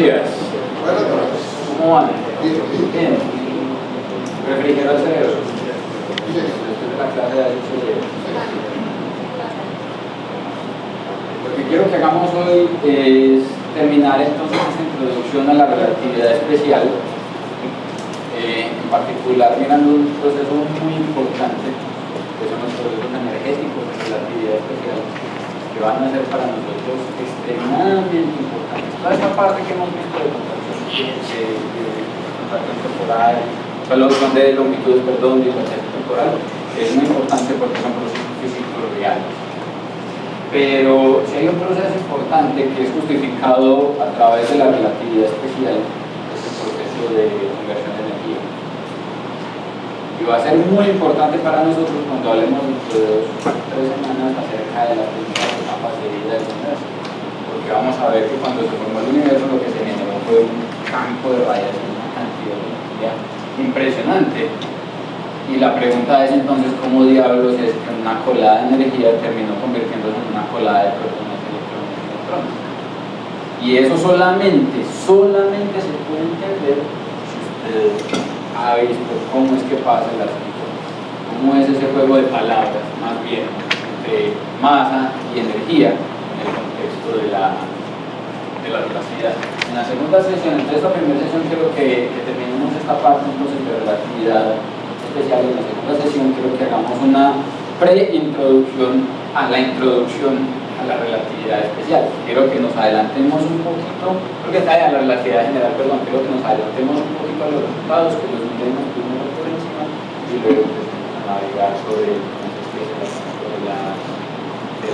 días. Buenas noches. ¿Cómo van? Bien. Refrigeró el cerebro. Después de la clase de cerebro. Lo que quiero que hagamos hoy es terminar entonces esta introducción a la relatividad especial, en particular mirando un proceso muy importante, que son los procesos energéticos de relatividad especial, que van a ser para nosotros extremadamente importantes. Toda esta parte que hemos visto de contracción temporal, son de longitudes, perdón, dilatación temporal, es muy importante porque son procesos físicos reales. Pero si hay un proceso importante que es justificado a través de la relatividad especial, es el proceso de conversión de energía. Y va a ser muy importante para nosotros cuando hablemos dentro de 2 o 3 semanas acerca de las primeras etapas de vida del universo. Porque vamos a ver que cuando se formó el universo lo que se generó fue un campo de radiación, una cantidad de energía impresionante. Y la pregunta es entonces cómo diablos es que una colada de energía terminó convirtiéndose en una colada de protones, electrones y neutrones. Y eso solamente se puede entender si usted ha visto cómo es que pasa el asunto, cómo es ese juego de palabras, más bien, entre masa y energía en el contexto de la relatividad. En la segunda sesión, entre esta primera sesión quiero que terminemos esta parte entonces de relatividad especial. En la segunda sesión quiero que hagamos una preintroducción a la introducción a la relatividad especial. Quiero que nos adelantemos un poquito, porque está a la relatividad general, perdón, quiero que nos adelantemos un poquito a los resultados, que los miremos primero por encima y luego empecemos a navegar sobre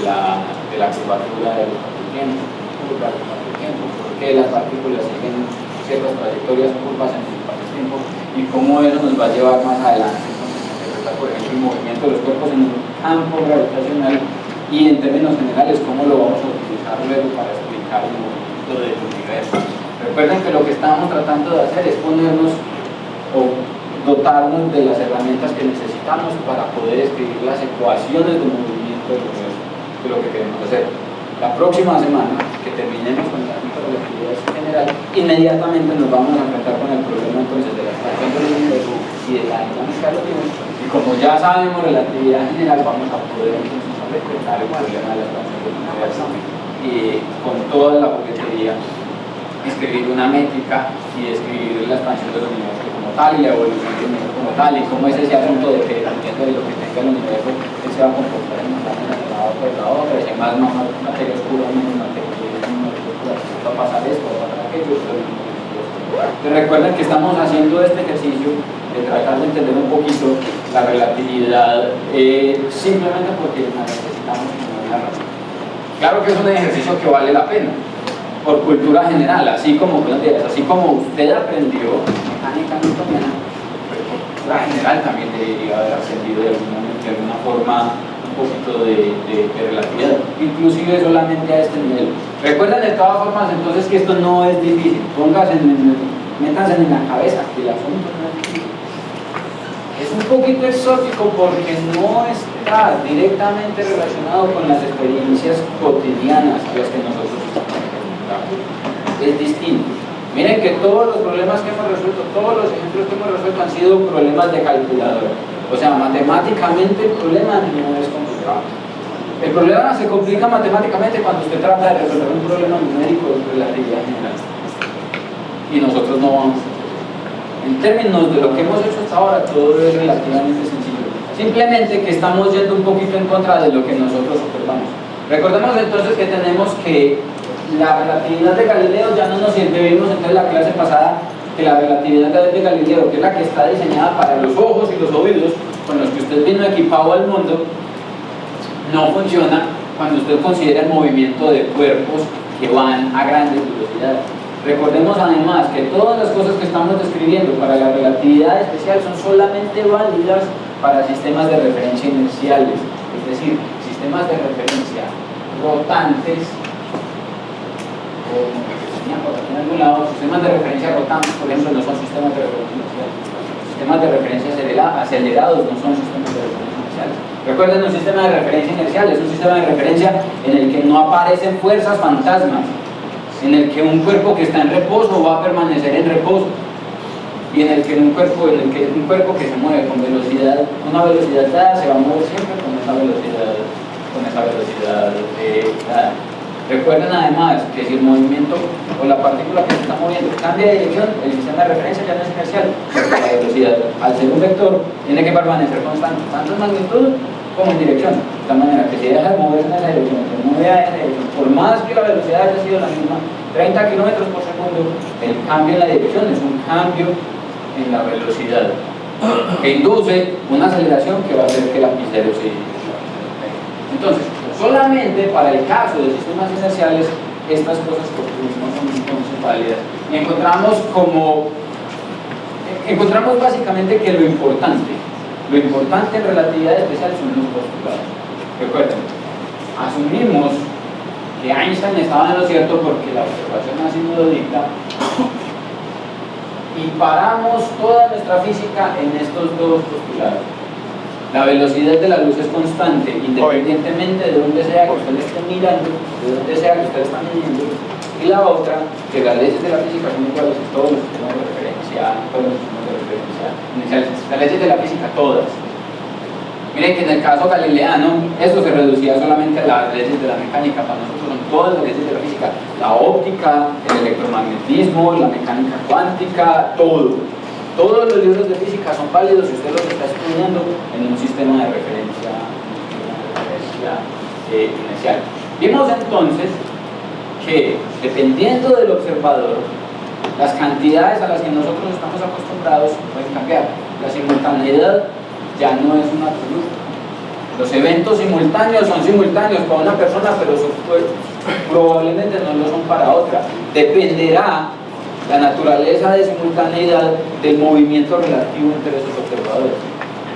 la curvatura del tiempo, por qué las partículas siguen ciertas trayectorias curvas en el espacio-tiempo y cómo eso nos va a llevar más adelante entonces a interpretar, por ejemplo, el movimiento de los cuerpos en un campo gravitacional y en términos generales cómo lo vamos a utilizar luego para explicar el movimiento del universo. Recuerden que lo que estamos tratando de hacer es ponernos o dotarnos de las herramientas que necesitamos para poder escribir las ecuaciones de movimiento del universo, que es lo que queremos hacer. La próxima semana, que terminemos con la relatividad general, inmediatamente nos vamos a enfrentar con el problema entonces de la expansión del universo y de la dinámica del universo. Y como ya sabemos relatividad general, vamos a poder entonces interpretar el problema de la expansión del universo y con toda la juguetería escribir una métrica y escribir la expansión del universo como tal y la evolución del universo como tal y cómo es ese asunto de que dependiendo de lo que tenga el universo él se va a comportar en una por la otra, si hay más materia oscura, menos materia oscura, va a pasar esto, va a pasar aquello. Pero recuerden que estamos haciendo este ejercicio de tratar de entender un poquito la relatividad simplemente porque la necesitamos como una razón. Claro que es un ejercicio que vale la pena por cultura general, así como usted aprendió mecánica newtoniana, pero por cultura general también debería haber aprendido de alguna forma un poquito de relatividad, inclusive solamente a este nivel. Recuerden de todas formas entonces que esto no es difícil, métanse en la cabeza que el asunto no es difícil. Es un poquito exótico porque no está directamente relacionado con las experiencias cotidianas a las que nosotros estamos acostumbrados. Es distinto. Miren que todos los problemas que hemos resuelto, todos los ejemplos que hemos resuelto han sido problemas de calculadora. O sea, matemáticamente el problema no es complicado. El problema se complica matemáticamente cuando usted trata de resolver un problema numérico de relatividad general. Y nosotros no vamos. En términos de lo que hemos hecho hasta ahora, todo es relativamente sencillo. Simplemente que estamos yendo un poquito en contra de lo que nosotros observamos. Recordemos entonces que tenemos que la relatividad de Galileo ya no nos sirve. Vimos entonces la clase pasada que la relatividad de Galileo, que es la que está diseñada para los ojos y los oídos, con los que usted vino equipado al mundo, no funciona cuando usted considera el movimiento de cuerpos que van a grandes velocidades. Recordemos además que todas las cosas que estamos describiendo para la relatividad especial son solamente válidas para sistemas de referencia inerciales, es decir, sistemas de referencia rotantes o en algún lado, sistemas de referencia rotantes, por ejemplo, no son sistemas de referencia inerciales. Sistemas de referencia acelerados no son sistemas de referencia inerciales. Recuerden, un sistema de referencia inercial es un sistema de referencia en el que no aparecen fuerzas fantasmas, en el que un cuerpo que está en reposo va a permanecer en reposo, y en el que un cuerpo que se mueve con velocidad, una velocidad dada, se va a mover siempre con esa velocidad dada. Recuerden además que si el movimiento o la partícula que se está moviendo cambia de dirección, el sistema de referencia ya no es inercial, porque la velocidad, al ser un vector, tiene que permanecer constante, tanto en magnitud como en dirección. De tal manera que si deja de moverse en esa dirección, se mueve a esa dirección, por más que la velocidad haya sido la misma, 30 kilómetros por segundo, el cambio en la dirección es un cambio en la velocidad que induce una aceleración que va a hacer que el lapicero se despegue. Entonces, solamente para el caso de sistemas inerciales estas cosas que no son válidas. Y encontramos básicamente que lo importante en relatividad especial son los postulados. Recuerden, asumimos que Einstein estaba en lo cierto porque la observación así nos lo dicta, y paramos toda nuestra física en estos dos postulados. La velocidad de la luz es constante, independientemente de donde sea que usted esté mirando, de donde sea que usted está midiendo. Y la otra, que las leyes de la física son iguales en todos los sistemas de referencia, iniciales. Las leyes de la física, todas. Miren que en el caso galileano, esto se reducía solamente a las leyes de la mecánica. Para nosotros son todas las leyes de la física: la óptica, el electromagnetismo, la mecánica cuántica, todo. Todos los libros de física son válidos si usted los está estudiando en un sistema de referencia inicial. Vimos entonces que, dependiendo del observador, las cantidades a las que nosotros estamos acostumbrados pueden cambiar. La simultaneidad ya no es un absoluto. Los eventos simultáneos son simultáneos para una persona, pero probablemente no lo son para otra. Dependerá la naturaleza de simultaneidad del movimiento relativo entre esos observadores.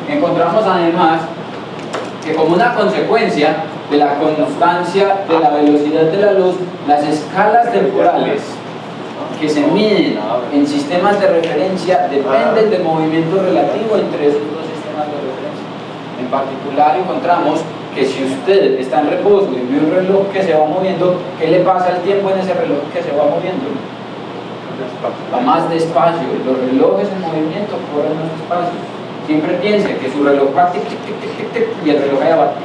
Encontramos además que, como una consecuencia de la constancia de la velocidad de la luz, las escalas temporales que se miden en sistemas de referencia dependen del movimiento relativo entre esos dos sistemas de referencia. En particular, encontramos que si usted está en reposo y ve un reloj que se va moviendo, ¿qué le pasa al tiempo en ese reloj que se va moviendo? Va más despacio. Los relojes en movimiento corren más despacio. Siempre piense que su reloj va tic, tic, tic, tic, tic, y el reloj allá va tic.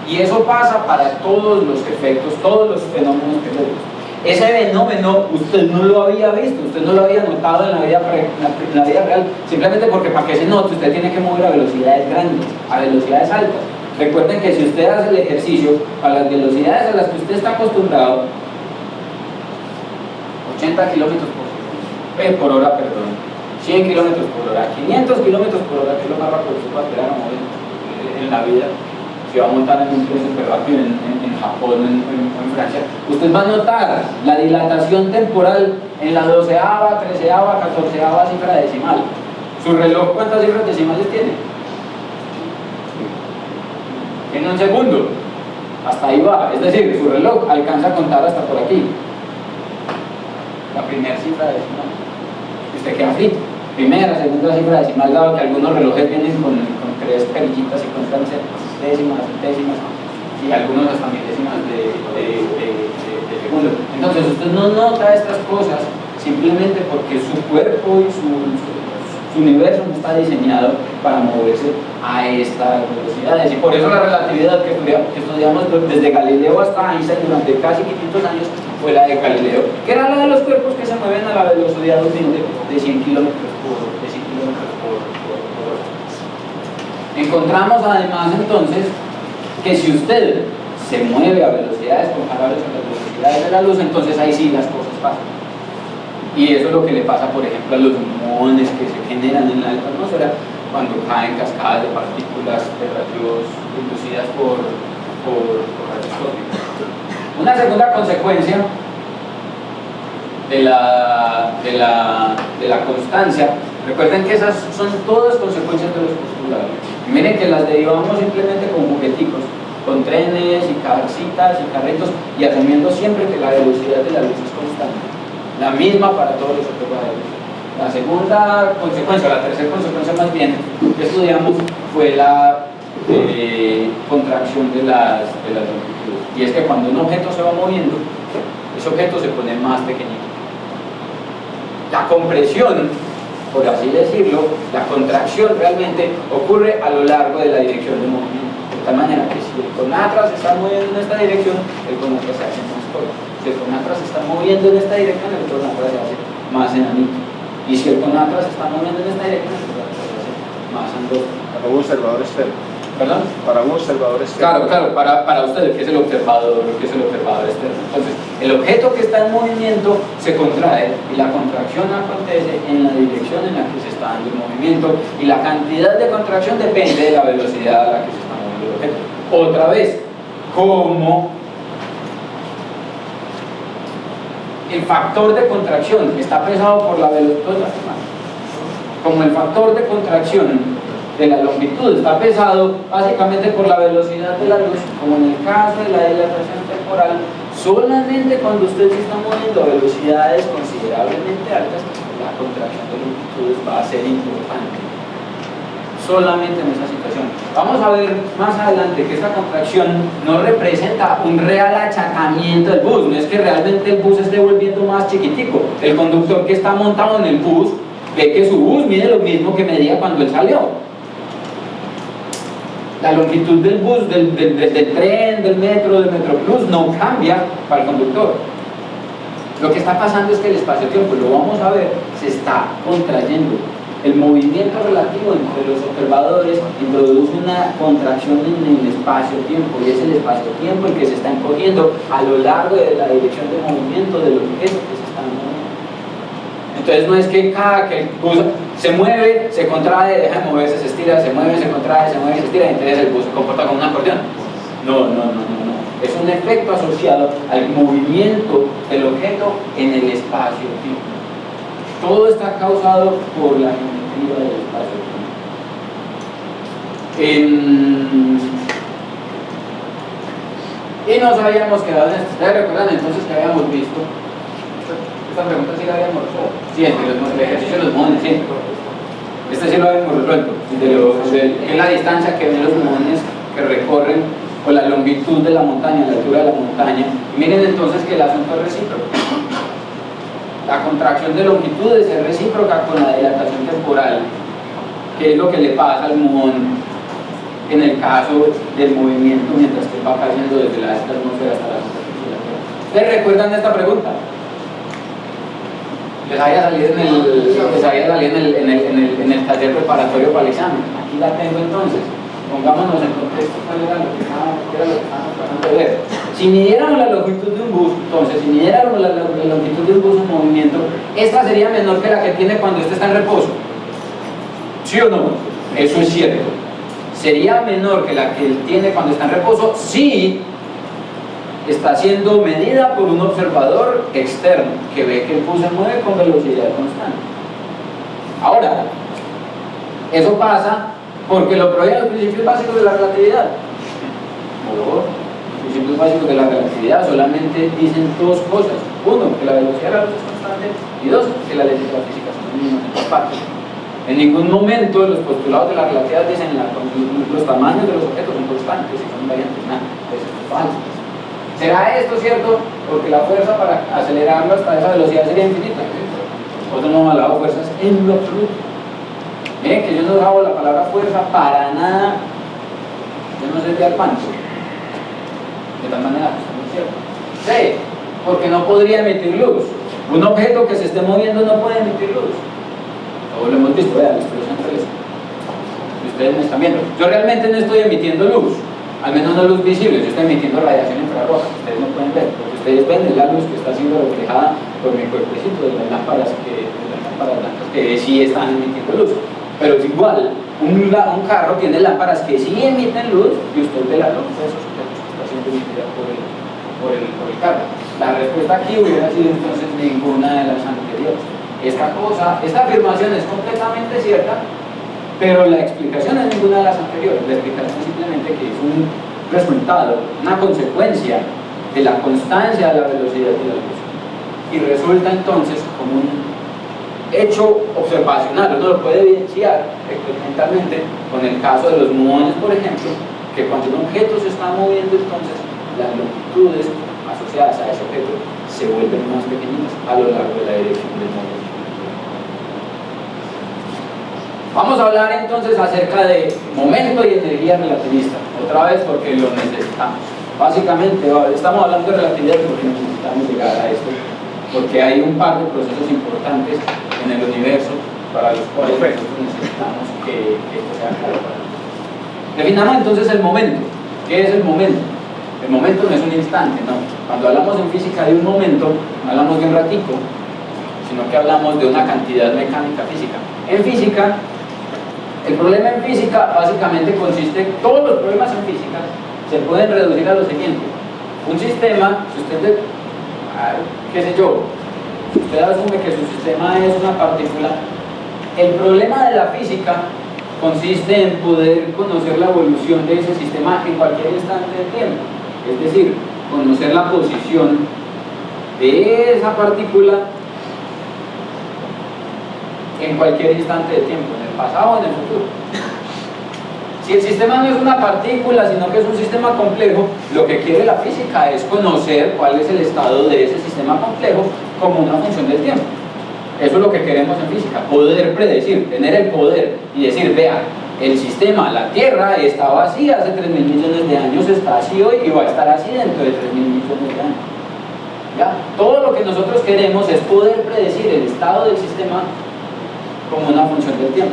Y eso pasa para todos los efectos, todos los fenómenos que vemos. Ese fenómeno usted no lo había visto, usted no lo había notado en la vida real, simplemente porque para que se note usted tiene que mover a velocidades grandes, a velocidades altas. Recuerden que si usted hace el ejercicio a las velocidades a las que usted está acostumbrado, 80 kilómetros por hora, 100 kilómetros por hora, 500 kilómetros por hora, que es lo más rápido que se puede esperar a mover en la vida. Si va a montar en un tren súper rápido en Japón, en Francia, usted va a notar la dilatación temporal en la 12ª, 13ª, 14ª cifra decimal. ¿Su reloj cuántas cifras decimales tiene? Tiene un segundo. Hasta ahí va. Es decir, su reloj alcanza a contar hasta por aquí. La primera cifra decimal. Usted queda frito. Primera, segunda cifra decimal, dado que algunos relojes vienen con 3 perillitas y cuentan décimas, centésimas, y algunos hasta milésimas de segundo. Entonces usted no nota estas cosas simplemente porque su cuerpo y su universo no está diseñado para moverse a estas velocidades, y por eso la relatividad que estudiamos desde Galileo hasta Einstein durante casi 500 años fue la de Galileo, que era la de los cuerpos que se mueven a la velocidad de 100 kilómetros por hora. Encontramos además entonces que si usted se mueve a velocidades comparables a las velocidades de la luz, entonces ahí sí las cosas pasan. Y eso es lo que le pasa, por ejemplo, a los muones que se generan en la atmósfera cuando caen cascadas de partículas de rayos inducidas por rayos cósmicos. Una segunda consecuencia de la constancia, recuerden que esas son todas consecuencias de los postulados. Y miren que las derivamos simplemente con jugueticos, con trenes y carcitas y carritos, y asumiendo siempre que la velocidad de la luz es constante, la misma para todos los observadores. La segunda consecuencia, la tercera consecuencia más bien, que estudiamos fue la contracción de las longitudes. Y es que cuando un objeto se va moviendo, ese objeto se pone más pequeñito. La compresión, por así decirlo, la contracción realmente ocurre a lo largo de la dirección del movimiento. De tal manera que si el conatra se está moviendo en esta dirección, el conatra se hace más corto. Si el conatra se está moviendo en esta dirección, el conatra se hace más enanito. Y si el conatra se está moviendo en esta dirección, el conatra se hace más angosto. Para un observador externo. ¿Perdón? Para un observador externo. Claro, para usted, que es el observador externo. Entonces, el objeto que está en movimiento se contrae y la contracción acontece en la dirección en la que se está dando el movimiento y la cantidad de contracción depende de la velocidad a la que se está moviendo el objeto. Otra vez, como el factor de contracción está pesado por la velocidad, como el factor de contracción de la longitud está pesado básicamente por la velocidad de la luz, como en el caso de la dilatación temporal, solamente cuando usted se está moviendo a velocidades considerablemente altas, la contracción de longitudes va a ser importante. Solamente en esa situación. Vamos a ver más adelante que esta contracción no representa un real achatamiento del bus, no es que realmente el bus esté volviendo más chiquitico. El conductor que está montado en el bus ve que su bus mide lo mismo que medía cuando él salió. La longitud del bus, del tren, del Metroplus no cambia para el conductor. Lo que está pasando es que el espacio-tiempo, lo vamos a ver, se está contrayendo. El movimiento relativo entre los observadores introduce una contracción en el espacio-tiempo y es el espacio-tiempo el que se está encogiendo a lo largo de la dirección de movimiento del objeto que se está moviendo. Entonces no es que cada que el bus se mueve, se contrae, deja de moverse, se estira, se mueve, se contrae, se mueve, se estira, y entonces el bus se comporta como un acordeón. No. Es un efecto asociado al movimiento del objeto en el espacio-tiempo. Todo está causado por la geometría del espacio-tiempo. Y nos habíamos quedado en esto. ¿Ustedes recuerdan entonces que habíamos visto? Esta pregunta sí la habíamos resuelto. Sí, el ejercicio de los mojones, sí. Este sí lo habíamos resuelto. Que es la distancia que ven los mojones que recorren, o la longitud de la montaña, la altura de la montaña. Y miren entonces que el asunto es recíproco. La contracción de longitudes es recíproca con la dilatación temporal, que es lo que le pasa al mojón en el caso del movimiento mientras que va cayendo desde la atmósfera hasta la superficie de la Tierra. ¿Ustedes recuerdan esta pregunta? Les había salido en el taller preparatorio para el examen. Aquí la tengo entonces. Pongámonos en contexto cuál era lo que estábamos tratando de ver. Si midiéramos la longitud de un bus, entonces, si midiéramos la longitud de un bus en movimiento, esta sería menor que la que tiene cuando este está en reposo. ¿Sí o no? Eso es cierto. Sería menor que la que él tiene cuando está en reposo si está siendo medida por un observador externo que ve que el bus se mueve con velocidad constante. Ahora, eso pasa porque lo prohíben los principios básicos de la relatividad. Los principios básicos de la relatividad solamente dicen dos cosas. Uno, que la velocidad de la luz es constante, y dos, que las leyes de la física son mínimas en todas partes. En ningún momento los postulados de la relatividad dicen que los tamaños de los objetos son constantes y son invariantes. Nada, eso es falso. ¿Será esto cierto? Porque la fuerza para acelerarlo hasta esa velocidad sería infinita. Nosotros no hemos hablado de fuerzas en lo absoluto. Miren que yo no hago la palabra fuerza para nada. Yo no sé de al pancho. De tal manera, pues no es cierto. Sí, porque no podría emitir luz. Un objeto que se esté moviendo no puede emitir luz. Todos lo hemos visto, vean, estoy siempre esto. Y ustedes me están viendo. Yo realmente no estoy emitiendo luz. Al menos no luz visible, yo estoy emitiendo radiación infrarroja, ustedes no pueden ver, porque ustedes ven la luz que está siendo reflejada por mi cuerpecito de las lámparas blancas que sí están emitiendo luz. Pero es igual, un carro tiene lámparas que sí emiten luz y usted ve la luz de esos objetos que está siendo emitida por el carro. La respuesta aquí hubiera sido entonces ninguna de las anteriores. Esta afirmación es completamente cierta, pero la explicación es ninguna de las anteriores. La explicación es simplemente que es un resultado, una consecuencia de la constancia de la velocidad de la luz. Y resulta entonces como un hecho observacional, uno lo puede evidenciar experimentalmente con el caso de los muones, por ejemplo, que cuando un objeto se está moviendo, entonces las longitudes asociadas a ese objeto se vuelven más pequeñitas a lo largo de la dirección del movimiento. Vamos a hablar entonces acerca de momento y energía relativista, otra vez porque lo necesitamos. Básicamente estamos hablando de relatividad porque necesitamos llegar a esto, porque hay un par de procesos importantes en el universo para los cuales nosotros necesitamos que esto sea claro para nosotros. Definamos entonces el momento. ¿Qué es el momento? El momento no es un instante, no. Cuando hablamos en física de un momento, no hablamos de un ratico, sino que hablamos de una cantidad mecánica física. En física, el problema en física básicamente consiste, todos los problemas en física se pueden reducir a lo siguiente. Un sistema, si usted, qué sé yo, si usted asume que su sistema es una partícula, el problema de la física consiste en poder conocer la evolución de ese sistema en cualquier instante del tiempo. Es decir, conocer la posición de esa partícula en cualquier instante del tiempo, en el pasado o en el futuro. Si el sistema no es una partícula, sino que es un sistema complejo, lo que quiere la física es conocer cuál es el estado de ese sistema complejo como una función del tiempo. Eso es lo que queremos en física, poder predecir, tener el poder y decir, vea, el sistema, la Tierra estaba así hace 3.000 millones de años, está así hoy y va a estar así dentro de 3.000 millones de años. ¿Ya? Todo lo que nosotros queremos es poder predecir el estado del sistema como una función del tiempo.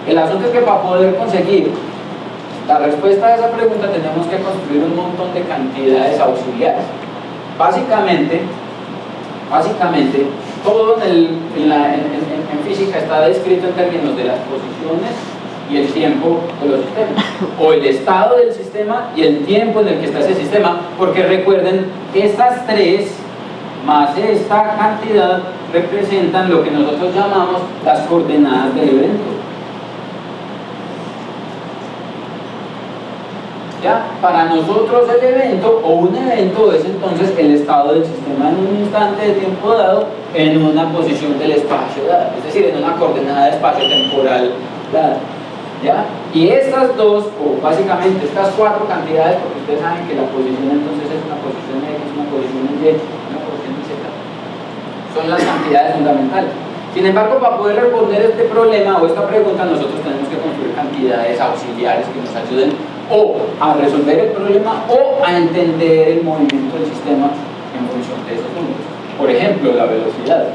El asunto es que para poder conseguir la respuesta a esa pregunta tenemos que construir un montón de cantidades auxiliares. Básicamente todo en física está descrito en términos de las posiciones y el tiempo de los sistemas, o el estado del sistema y el tiempo en el que está ese sistema, porque recuerden, estas tres más esta cantidad representan lo que nosotros llamamos las coordenadas del evento. ¿Ya? Para nosotros el evento o un evento es entonces el estado del sistema en un instante de tiempo dado en una posición del espacio dada, es decir, en una coordenada de espacio temporal dada. ¿Ya? Y estas dos, o básicamente estas cuatro cantidades, porque ustedes saben que la posición entonces es una posición X, una posición Y, una posición Z, son las cantidades fundamentales. Sin embargo, para poder responder este problema o esta pregunta, nosotros tenemos que construir cantidades auxiliares que nos ayuden o a resolver el problema o a entender el movimiento del sistema en función de esos números. Por ejemplo, la velocidad.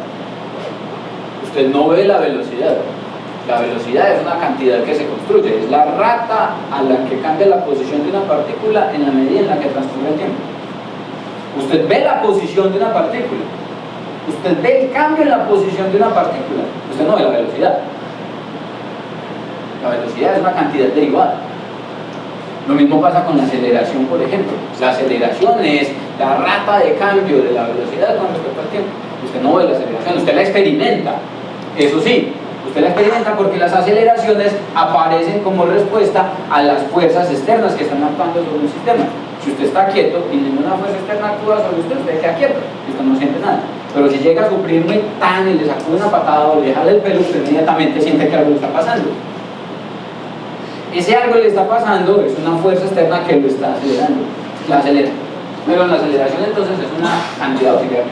Usted no ve la velocidad. La velocidad es una cantidad que se construye, es la rata a la que cambia la posición de una partícula en la medida en la que transcurre el tiempo. Usted ve la posición de una partícula, usted ve el cambio en la posición de una partícula, usted no ve la velocidad. La velocidad es una cantidad derivada. Lo mismo pasa con la aceleración, por ejemplo. La aceleración es la rata de cambio de la velocidad con respecto al tiempo. Usted no ve la aceleración, usted la experimenta. Eso sí, usted la experimenta porque las aceleraciones aparecen como respuesta a las fuerzas externas que están actuando sobre un sistema. Si usted está quieto y ninguna fuerza externa actúa sobre usted, usted queda quieto y usted no siente nada. Pero si llega a sufrirme tan y le sacude una patada o le jala el pelo, usted inmediatamente siente que algo le está pasando. Ese algo le está pasando es una fuerza externa que lo está acelerando, la acelera. Pero la aceleración entonces es una cantidad auxiliar.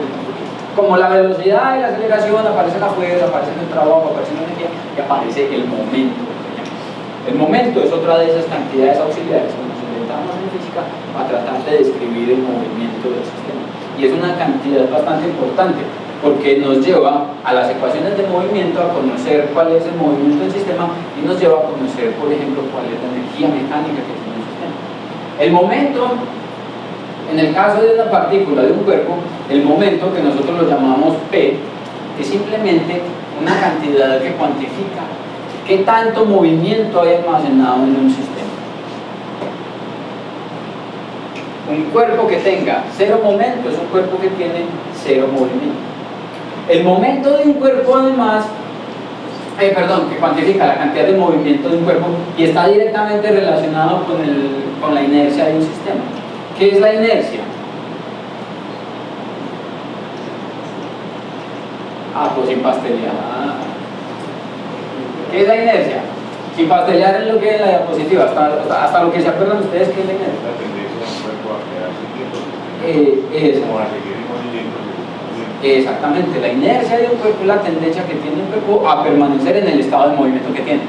Como la velocidad y la aceleración, aparece la fuerza, aparece el trabajo, aparece la energía y aparece el momento. El momento es otra de esas cantidades auxiliares que nos inventamos en física para tratar de describir el movimiento del sistema. Y es una cantidad bastante importante porque nos lleva a las ecuaciones de movimiento a conocer cuál es el movimiento del sistema y nos lleva a conocer, por ejemplo, cuál es la energía mecánica que tiene el sistema. El momento, en el caso de una partícula, de un cuerpo, el momento que nosotros lo llamamos P es simplemente una cantidad que cuantifica qué tanto movimiento hay almacenado en un sistema. Un cuerpo que tenga cero momento es un cuerpo que tiene cero movimiento. El momento de un cuerpo, además, que cuantifica la cantidad de movimiento de un cuerpo y está directamente relacionado con la inercia de un sistema. ¿Qué es la inercia? Pues sin pastelear. ¿Qué es la inercia? Sin pastelear en lo que es la diapositiva, hasta lo que se acuerdan ustedes que es la inercia. La tendencia del cuerpo a quedarse quieto. Como a seguir en movimiento. Exactamente, la inercia de un cuerpo es la tendencia que tiene un cuerpo a permanecer en el estado de movimiento que tiene.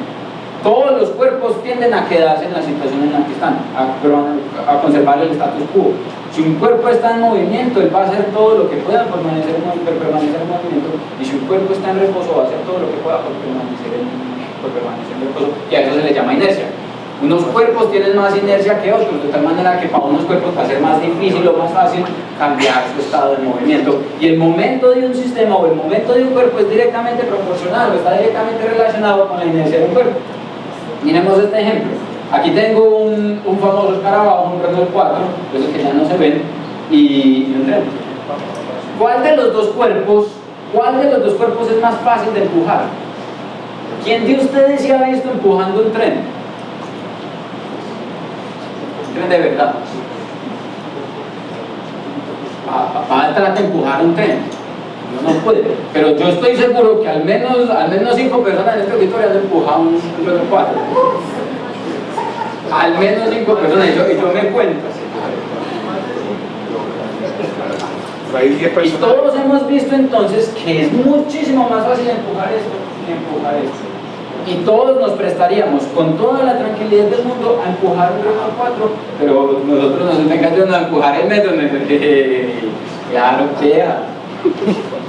Todos los cuerpos tienden a quedarse en la situación en la que están, a conservar el status quo. Si un cuerpo está en movimiento, él va a hacer todo lo que pueda por permanecer en movimiento, y si un cuerpo está en reposo, va a hacer todo lo que pueda por permanecer en reposo, y a eso se le llama inercia. Unos cuerpos tienen más inercia que otros, de tal manera que para unos cuerpos va a ser más difícil o más fácil cambiar su estado de movimiento. Y el momento de un sistema o el momento de un cuerpo es directamente proporcional o está directamente relacionado con la inercia de un cuerpo. Miremos este ejemplo. Aquí tengo un famoso escarabajo, un Renault 4, esos que ya no se ven, y un tren. ¿Cuál de los dos cuerpos es más fácil de empujar? ¿Quién de ustedes se ha visto empujando un tren? Un tren de verdad. Va a tratar de empujar un tren. No puede. Pero yo estoy seguro que al menos 5 personas en este auditorio han empujado un Renault 4. Al menos 5 personas, y yo me cuento. Y todos hemos visto entonces que es muchísimo más fácil empujar esto que empujar esto. Y todos nos prestaríamos con toda la tranquilidad del mundo a empujar un Renault 4, pero nosotros nos encargamos de empujar el metro. Claro que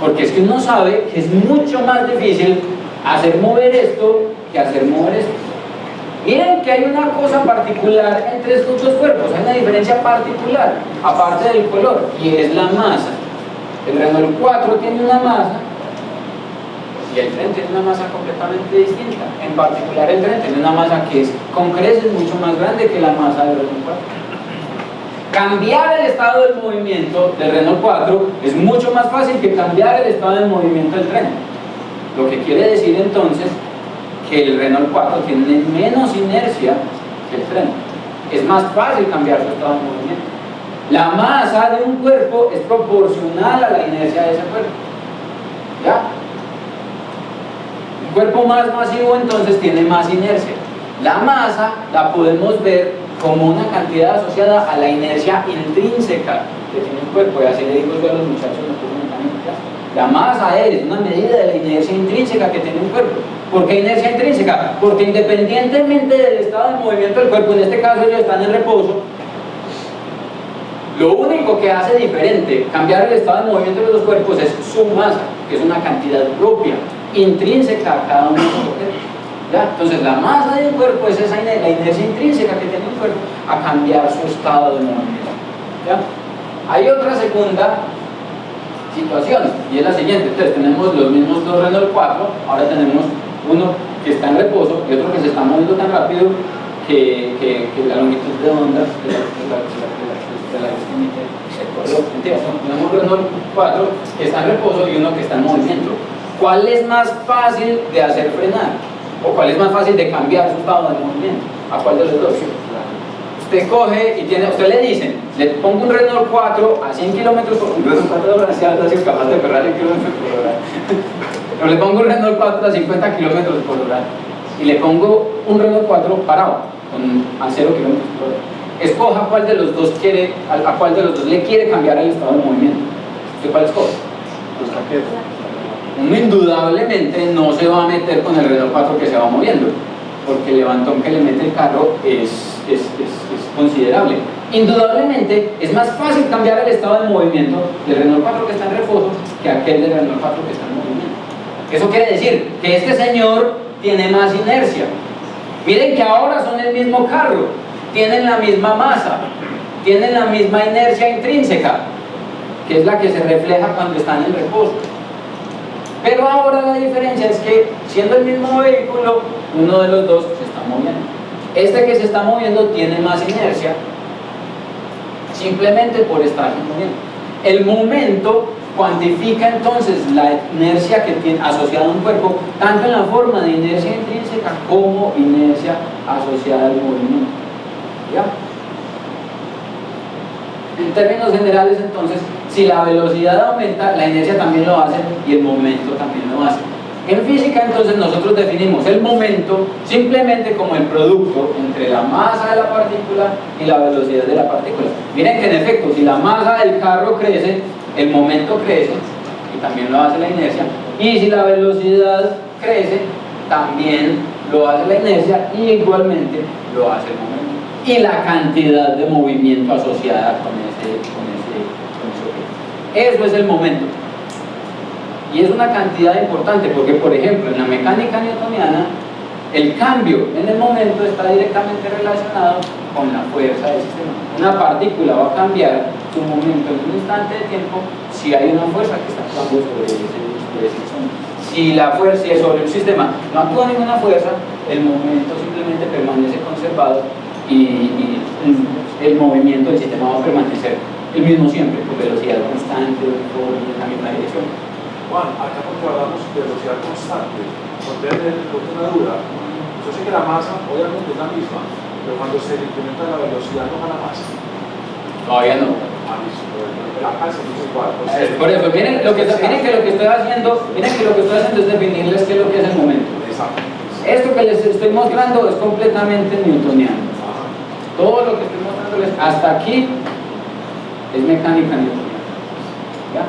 porque es que uno sabe que es mucho más difícil hacer mover esto que hacer mover esto. Miren que hay una cosa particular entre estos dos cuerpos, hay una diferencia particular, aparte del color, y es la masa. El Renault 4 tiene una masa y el tren tiene una masa completamente distinta. En particular el tren tiene una masa que es con creces mucho más grande que la masa del Renault 4. Cambiar el estado del movimiento del Renault 4 es mucho más fácil que cambiar el estado del movimiento del tren. Lo que quiere decir entonces que el Renault 4 tiene menos inercia que el tren. Es más fácil cambiar su estado de movimiento. La masa de un cuerpo es proporcional a la inercia de ese cuerpo. ¿Ya? Un cuerpo más masivo entonces tiene más inercia. La masa la podemos ver como una cantidad asociada a la inercia intrínseca que tiene un cuerpo, y así le digo yo a los muchachos de mecánica. La masa es una medida de la inercia intrínseca que tiene un cuerpo. ¿Por qué inercia intrínseca? Porque independientemente del estado de movimiento del cuerpo, en este caso ellos están en reposo, lo único que hace diferente cambiar el estado de movimiento de los cuerpos es su masa, que es una cantidad propia, intrínseca a cada uno de los objetos. ¿Ya? Entonces la masa de un cuerpo es la inercia intrínseca que tiene un cuerpo a cambiar su estado de movimiento. ¿Ya? Hay otra segunda situación, y es la siguiente. Entonces tenemos los mismos dos Renault 4, ahora tenemos uno que está en reposo y otro que se está moviendo tan rápido que la longitud de ondas de la que emite se corrió. Tenemos un Renault 4 que está en reposo y uno que está en movimiento. ¿Cuál es más fácil de hacer frenar? ¿O cuál es más fácil de cambiar su estado de movimiento? ¿A cuál de los dos? Usted coge y usted le dicen, le pongo un Renault 4 a 100 km por un Renault 4 balanceado, así capaz de correr en kilómetros por hora. Pero le pongo un Renault 4 a 50 km por hora y le pongo un Renault 4 parado a 0 km por hora. Escoja cuál de los dos a cuál de los dos le quiere cambiar el estado de movimiento. ¿Usted cuál escoge? Uno indudablemente no se va a meter con el Renault 4 que se va moviendo, porque el levantón que le mete el carro es considerable. Indudablemente es más fácil cambiar el estado de movimiento del Renault 4 que está en reposo que aquel del Renault 4 que está en movimiento. Eso quiere decir que este señor tiene más inercia. Miren que ahora son el mismo carro, tienen la misma masa, tienen la misma inercia intrínseca, que es la que se refleja cuando están en reposo. Pero ahora la diferencia es que, siendo el mismo vehículo, uno de los dos se está moviendo. Este que se está moviendo tiene más inercia, simplemente por estar moviendo. El momento cuantifica entonces la inercia que tiene asociada a un cuerpo, tanto en la forma de inercia intrínseca como inercia asociada al movimiento. ¿Ya? En términos generales, entonces, si la velocidad aumenta, la inercia también lo hace y el momento también lo hace. En física entonces nosotros definimos el momento simplemente como el producto entre la masa de la partícula y la velocidad de la partícula. Miren que en efecto, si la masa del carro crece, el momento crece, y también lo hace la inercia, y si la velocidad crece, también lo hace la inercia, y igualmente lo hace el momento. Y la cantidad de movimiento asociada con ese objeto. Eso es el momento. Y es una cantidad importante porque, por ejemplo, en la mecánica newtoniana, el cambio en el momento está directamente relacionado con la fuerza del sistema. Una partícula va a cambiar su momento en un instante de tiempo si hay una fuerza que está actuando sobre ese sistema. Si la fuerza sobre un sistema no actúa ninguna fuerza, el momento simplemente permanece conservado y el movimiento del sistema va a permanecer el mismo siempre, con velocidad constante, en la misma dirección. Juan, acá porque hablamos de velocidad constante, por tener una duda, yo sé que la masa obviamente es la misma, pero cuando se incrementa la velocidad no gana más. Todavía no. Acá se dice igual. Por eso, miren que lo que estoy haciendo es definirles qué es lo que es el momento. Exacto. Esto que les estoy mostrando es completamente newtoniano. Todo lo que estoy mostrándoles hasta aquí es mecánica newtoniana. ¿Ya?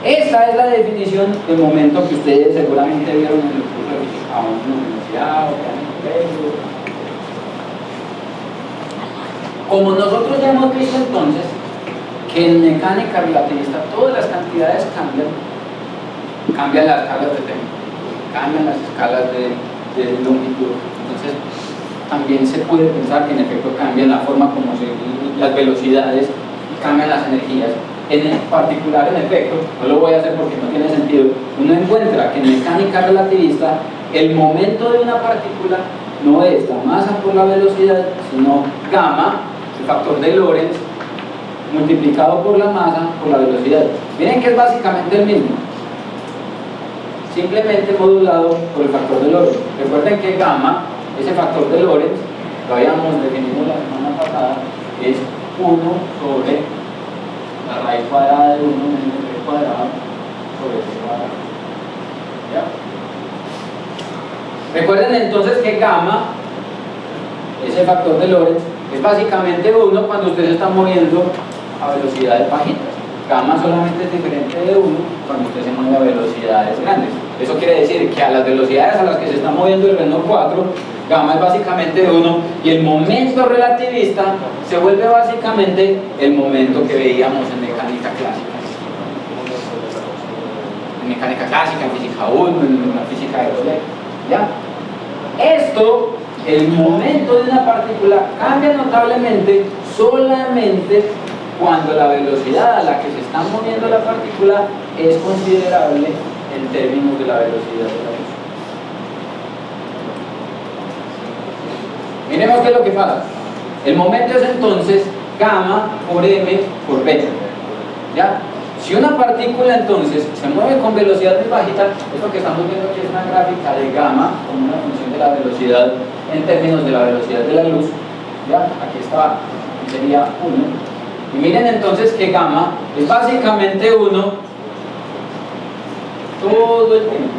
Esta es la definición de momento que ustedes seguramente vieron en el curso de física 1 en la universidad o en el colegio. Como nosotros ya hemos visto entonces que en mecánica relativista todas las cantidades cambian las escalas de tiempo, cambian las escalas de longitud, entonces también se puede pensar que en efecto cambian la forma como las velocidades, cambian las energías. En particular, en efecto, no lo voy a hacer porque no tiene sentido, uno encuentra que en mecánica relativista el momento de una partícula no es la masa por la velocidad, sino gamma, el factor de Lorentz, multiplicado por la masa por la velocidad. Miren que es básicamente el mismo, simplemente modulado por el factor de Lorentz. Recuerden que gamma, ese factor de Lorentz, lo habíamos definido la semana pasada, es 1 sobre la raíz cuadrada de 1 menos el 3 cuadrado sobre 3 cuadrado. ¿Ya? Recuerden entonces que gamma, ese factor de Lorentz, es básicamente 1 cuando usted se está moviendo a velocidades bajitas. Gamma solamente es diferente de 1 cuando usted se mueve a velocidades grandes. Eso quiere decir que a las velocidades a las que se está moviendo el Renault 4, gamma es básicamente 1 y el momento relativista se vuelve básicamente el momento que veíamos en mecánica clásica. En mecánica clásica, en física 1, en la física de Euler. ¿Ya? Esto, el momento de una partícula cambia notablemente solamente cuando la velocidad a la que se está moviendo la partícula es considerable en términos de la velocidad de la luz. Miremos qué es lo que pasa. El momento es entonces gamma por m por beta. ¿Ya? Si una partícula entonces se mueve con velocidad muy bajita, esto que estamos viendo aquí es una gráfica de gamma como una función de la velocidad en términos de la velocidad de la luz. ¿Ya? Aquí está, sería 1. Y miren entonces que gamma es básicamente 1 todo el tiempo.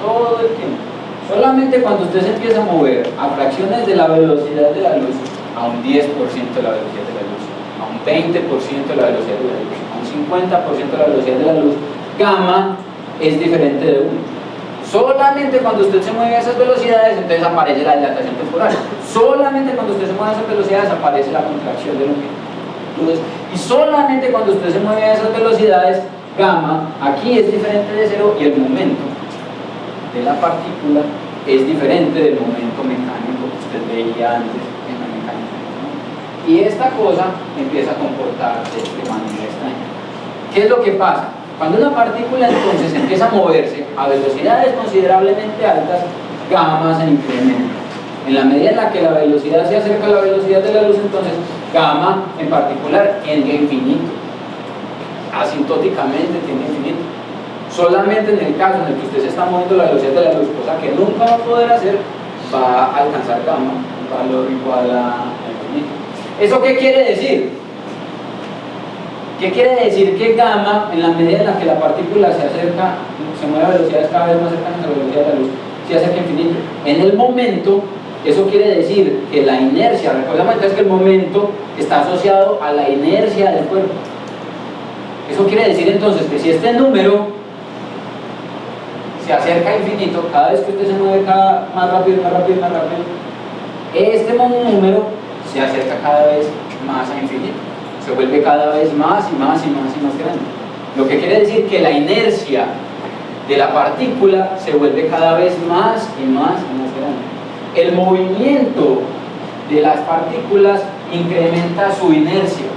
Todo el tiempo. Solamente cuando usted se empieza a mover a fracciones de la velocidad de la luz, a un 10% de la velocidad de la luz, a un 20% de la velocidad de la luz, a un 50% de la velocidad de la luz, gamma es diferente de 1. Solamente cuando usted se mueve a esas velocidades, entonces aparece la dilatación temporal. Solamente cuando usted se mueve a esas velocidades, aparece la contracción de longitudes. Y solamente cuando usted se mueve a esas velocidades, gamma, aquí es diferente de 0 y el momento de la partícula es diferente del momento mecánico que usted veía antes en la mecánica. Y esta cosa empieza a comportarse de manera extraña. ¿Qué es lo que pasa? Cuando una partícula entonces empieza a moverse a velocidades considerablemente altas, gamma se incrementa. En la medida en la que la velocidad se acerca a la velocidad de la luz, entonces gamma en particular tiende a infinito. Asintóticamente tiende a infinito. Solamente en el caso en el que usted se está moviendo a la velocidad de la luz, cosa que nunca va a poder hacer, va a alcanzar gamma, un valor igual a infinito. ¿Eso qué quiere decir? ¿Qué quiere decir? Que gamma, en la medida en la que la partícula se acerca, se mueve a velocidades cada vez más cercanas a la velocidad de la luz, se acerca infinito. En el momento, eso quiere decir que la inercia, recordemos entonces que el momento está asociado a la inercia del cuerpo. Eso quiere decir entonces que si este número se acerca a infinito, cada vez que usted se mueve más rápido, más rápido, más rápido, este número se acerca cada vez más a infinito, se vuelve cada vez más y más y más y más grande. Lo que quiere decir que la inercia de la partícula se vuelve cada vez más y más y más grande. El movimiento de las partículas incrementa su inercia,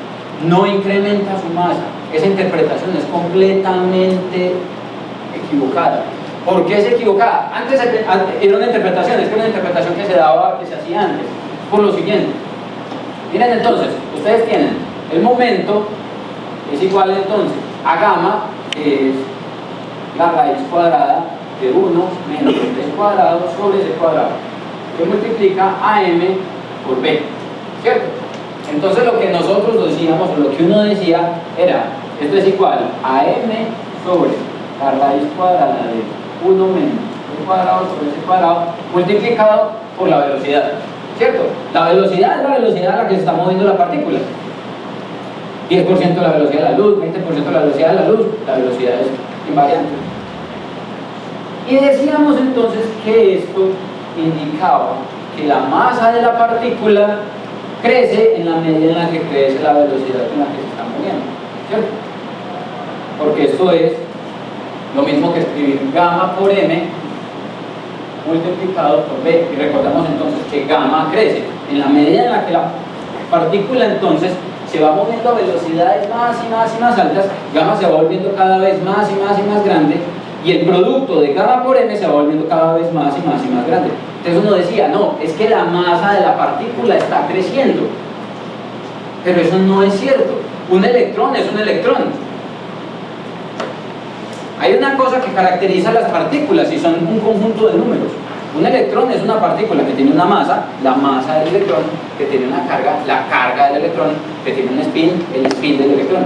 no incrementa su masa. Esa interpretación es completamente equivocada. ¿Por qué es equivocada? Antes era una interpretación, es que era una interpretación que se daba, que se hacía antes, por lo siguiente. Miren entonces, ustedes tienen el momento es igual entonces a gamma, que es la raíz cuadrada de 1 menos b cuadrado sobre c cuadrado, que multiplica a m por b, ¿cierto? Entonces lo que nosotros decíamos, o lo que uno decía, era, esto es igual a m sobre la raíz cuadrada de 1 menos b cuadrado sobre c cuadrado, multiplicado por la velocidad, ¿cierto? La velocidad es la velocidad a la que se está moviendo la partícula. 10% de la velocidad de la luz, 20% de la velocidad de la luz, la velocidad es invariante. Y decíamos entonces que esto indicaba que la masa de la partícula crece en la medida en la que crece la velocidad con la que se está moviendo, ¿cierto? Porque esto es lo mismo que escribir gamma por m multiplicado por b. Y recordamos entonces que gamma crece en la medida en la que la partícula entonces se va moviendo a velocidades más y más y más altas. Gamma se va volviendo cada vez más y más y más grande, y el producto de gamma por m se va volviendo cada vez más y más y más grande. Entonces uno decía, no, es que la masa de la partícula está creciendo, pero eso no es cierto. Un electrón es un electrón. Hay una cosa que caracteriza a las partículas y son un conjunto de números. Un electrón es una partícula que tiene una masa, la masa del electrón, que tiene una carga, la carga del electrón, que tiene un spin, el spin del electrón.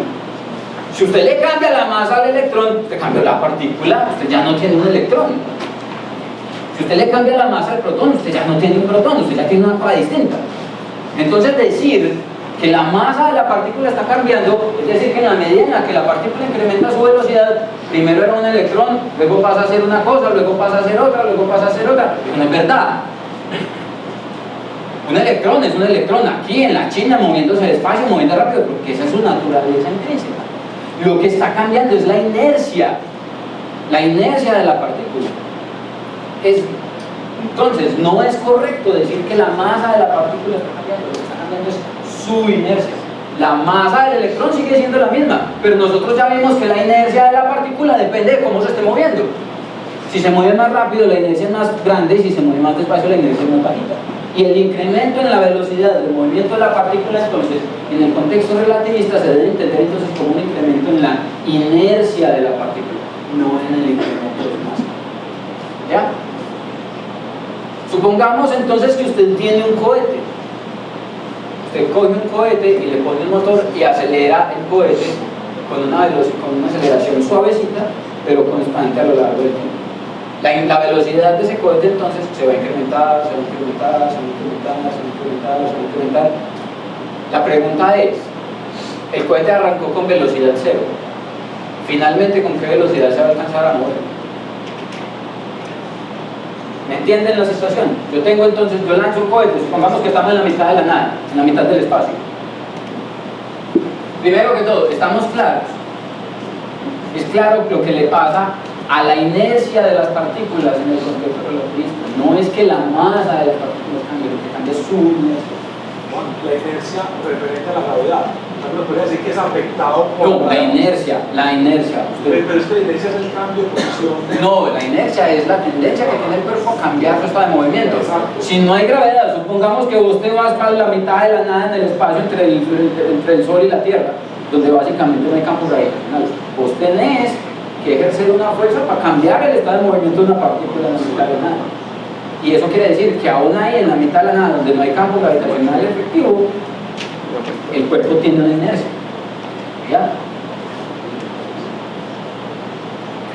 Si usted le cambia la masa al electrón, usted cambia la partícula, usted ya no tiene un electrón. Si usted le cambia la masa al protón, usted ya no tiene un protón, usted ya tiene una cosa distinta. Entonces decir que la masa de la partícula está cambiando, es decir, que en la medida en la que la partícula incrementa su velocidad, primero era un electrón, luego pasa a ser una cosa, luego pasa a ser otra, luego pasa a ser otra. Eso no es verdad. Un electrón es un electrón aquí en la China, moviéndose despacio, moviendo rápido, porque esa es su naturaleza intrínseca. Lo que está cambiando es la inercia de la partícula. Entonces, no es correcto decir que la masa de la partícula está cambiando, lo que está cambiando es su inercia. La masa del electrón sigue siendo la misma, pero nosotros ya vimos que la inercia de la partícula depende de cómo se esté moviendo. Si se mueve más rápido, la inercia es más grande, y si se mueve más despacio, la inercia es más bajita. Y el incremento en la velocidad del movimiento de la partícula, entonces, en el contexto relativista, se debe entender entonces como un incremento en la inercia de la partícula, no en el incremento de masa. ¿Ya? Supongamos entonces que usted tiene un cohete. Usted coge un cohete y le pone el motor y acelera el cohete con una aceleración suavecita, pero constante a lo largo del tiempo. La velocidad de ese cohete entonces se va a incrementar, se va a incrementar, se va a incrementar, se va a incrementar, se va a incrementar. La pregunta es, el cohete arrancó con velocidad 0. Finalmente, ¿con qué velocidad se va a alcanzar a mover? ¿Me entienden la situación? Yo lanzo un cohete, supongamos que estamos en la mitad de la nada, en la mitad del espacio. Primero que todo, estamos claros. Es claro lo que le pasa a la inercia de las partículas en el contexto relativista. No es que la masa de las partículas cambie, lo que cambia es su inercia. Bueno, la inercia referente a la gravedad. ¿No podría decir que es afectado por no, la inercia. Pero es que la inercia es el cambio de posición. No, la inercia es la tendencia que tiene el cuerpo a cambiar su estado de movimiento. Exacto. Si no hay gravedad, supongamos que usted va a la mitad de la nada en el espacio entre el Sol y la Tierra, donde básicamente no hay campo gravitacional. Vos tenés que ejercer una fuerza para cambiar el estado de movimiento de una partícula en la mitad de la nada. Y eso quiere decir que aún ahí en la mitad de la nada, donde no hay campo gravitacional efectivo, el cuerpo tiene una inercia. ¿Ya?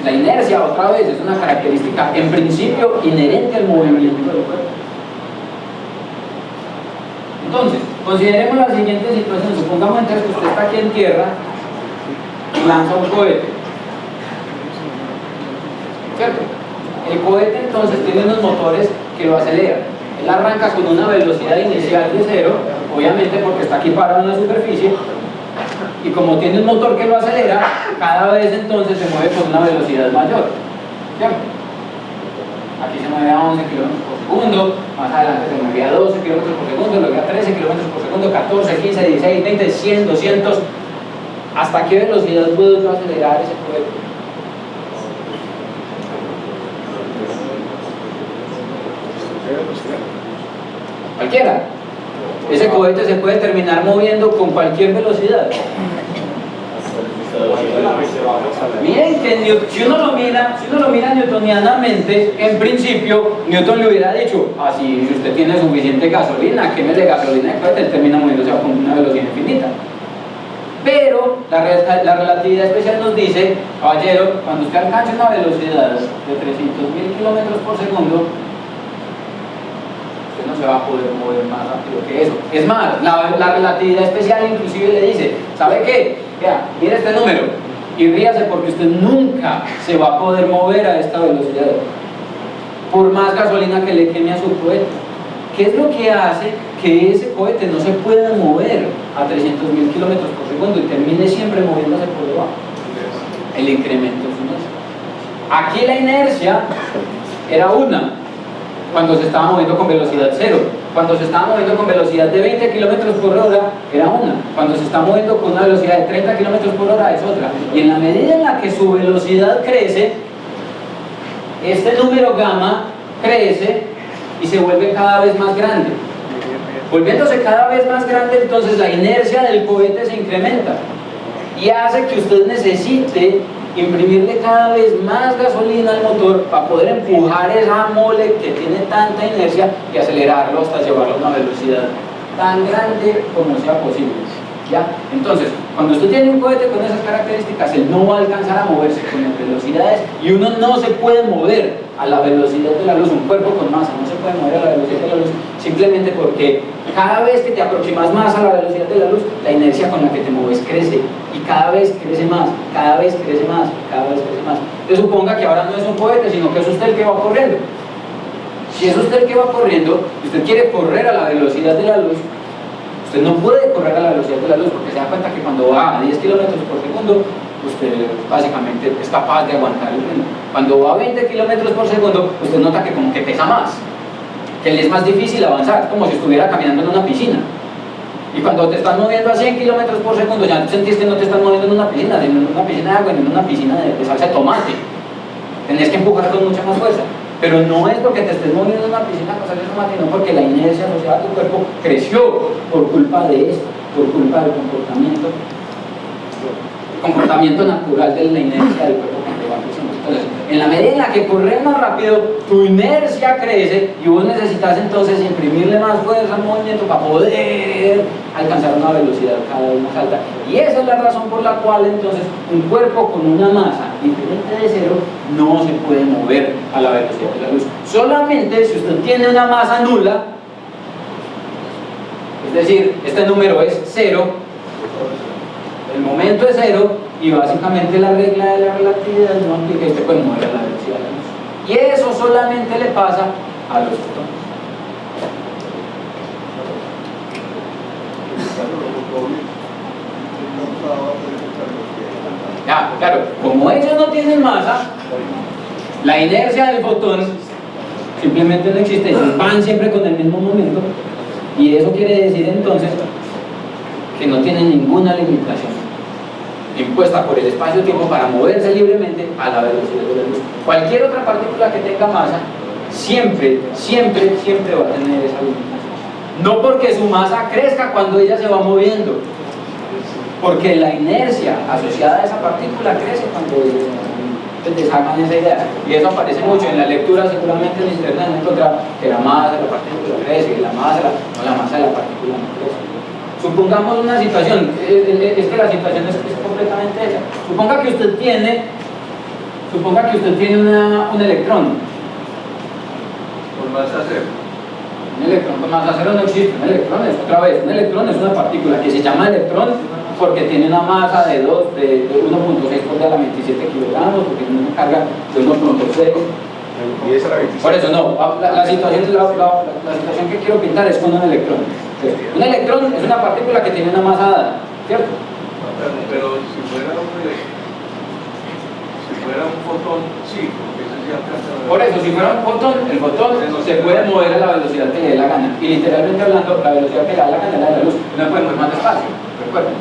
La inercia, otra vez, es una característica en principio inherente al movimiento del cuerpo. Entonces, consideremos la siguiente situación. Supongamos entonces que usted está aquí en tierra y lanza un cohete, ¿cierto? El cohete entonces tiene unos motores que lo aceleran. Él arranca con una velocidad inicial de 0, obviamente porque está aquí parado en la superficie, y como tiene un motor que lo acelera, cada vez entonces se mueve con una velocidad mayor, ¿cierto? Aquí se mueve a 11 km por segundo, más adelante se mueve a 12 km por segundo, luego a 13 km por segundo, 14, 15, 16, 20, 100, 200. ¿Hasta qué velocidad puedo yo acelerar ese cohete? Cualquiera. Ese cohete se puede terminar moviendo con cualquier velocidad. Miren que si uno lo mira newtonianamente, en principio Newton le hubiera dicho, si usted tiene suficiente gasolina, quémele gasolina de cohete, él termina moviéndose con una velocidad infinita. Pero la relatividad especial nos dice, caballero, cuando usted alcance una velocidad de 300.000 kilómetros por segundo, usted no se va a poder mover más rápido que eso. Es más, la relatividad especial inclusive le dice, ¿sabe qué? Vea, mire este número y ríase porque usted nunca se va a poder mover a esta velocidad por más gasolina que le queme a su cohete. ¿Qué es lo que hace que ese cohete no se pueda mover a 300.000 kilómetros por segundo y termine siempre moviéndose por debajo? El incremento de su inercia. Aquí la inercia era una cuando se estaba moviendo con velocidad 0. Cuando se estaba moviendo con velocidad de 20 km por hora era una. Cuando se está moviendo con una velocidad de 30 km por hora es otra. Y en la medida en la que su velocidad crece, este número gamma crece y se vuelve cada vez más grande. Volviéndose cada vez más grande, entonces la inercia del cohete se incrementa y hace que usted necesite imprimirle cada vez más gasolina al motor para poder empujar esa mole que tiene tanta inercia y acelerarlo hasta llevarlo a una velocidad tan grande como sea posible. ¿Ya? Entonces, cuando usted tiene un cohete con esas características, él no va a alcanzar a moverse con las velocidades y uno no se puede mover a la velocidad de la luz. Un cuerpo con masa no se puede mover a la velocidad de la luz simplemente porque cada vez que te aproximas más a la velocidad de la luz, la inercia con la que te mueves crece y cada vez crece más, cada vez crece más, cada vez crece más. Entonces suponga que ahora no es un cohete, sino que es usted el que va corriendo. Si es usted el que va corriendo y usted quiere correr a la velocidad de la luz, usted no puede correr a la velocidad de la luz porque se da cuenta que cuando va a 10 kilómetros por segundo, usted básicamente es capaz de aguantar el ritmo. Cuando va a 20 kilómetros por segundo, usted nota que como que pesa más, que le es más difícil avanzar, como si estuviera caminando en una piscina. Y cuando te estás moviendo a 100 kilómetros por segundo, ya sentís que no te estás moviendo en una piscina, sino en una piscina de agua, en una piscina de salsa de tomate. Tenés que empujar con mucha más fuerza. Pero no es porque te estés moviendo en una piscina con salsa de tomate, sino porque la inercia asociada a tu cuerpo creció por culpa de esto, por culpa del comportamiento natural de la inercia del cuerpo que va creciendo. Entonces, en la medida en la que corres más rápido, tu inercia crece y vos necesitas entonces imprimirle más fuerza al movimiento para poder alcanzar una velocidad cada vez más alta. Y esa es la razón por la cual entonces un cuerpo con una masa diferente de 0 no se puede mover a la velocidad de la luz. Solamente si usted tiene una masa nula, es decir, este número es 0, el momento es 0 y básicamente la regla de la relatividad no aplica y usted puede mover a la velocidad de la luz. Y eso solamente le pasa a los fotones. Ya, claro, como ellos no tienen masa, la inercia del fotón simplemente no existe, ellos van siempre con el mismo momento y eso quiere decir entonces que no tienen ninguna limitación impuesta por el espacio-tiempo para moverse libremente a la velocidad de la luz. Cualquier otra partícula que tenga masa siempre va a tener esa limitación. No porque su masa crezca cuando ella se va moviendo, porque la inercia asociada a esa partícula crece cuando ella se va moviendo. Entonces hagan esa idea, y eso aparece mucho en la lectura, seguramente en internet han encontrado que la masa de la partícula crece, que la masa de la partícula no crece. Supongamos una situación, es que la situación es completamente esa. Suponga que usted tiene Suponga que usted tiene un electrón. Por masa cero. Un electrón con masa cero no existe. Un electrón es otra vez. Un electrón es una partícula que se llama electrón porque tiene una masa de 1.6 por 10 a la 27 kilogramos, porque tiene una carga de 1.6. Y esa era 27. Por eso no, la situación que quiero pintar es con un electrón. Un electrón es una partícula que tiene una masa dada, ¿cierto? Pero si fuera un fotón, sí, porque ese sí alcanza a ver. Por eso, si fuera un fotón, el fotón se puede mover a la velocidad que le dé la gana. Y literalmente hablando, la velocidad que le da la gana es la de la luz. No puede mover más despacio, recuerden.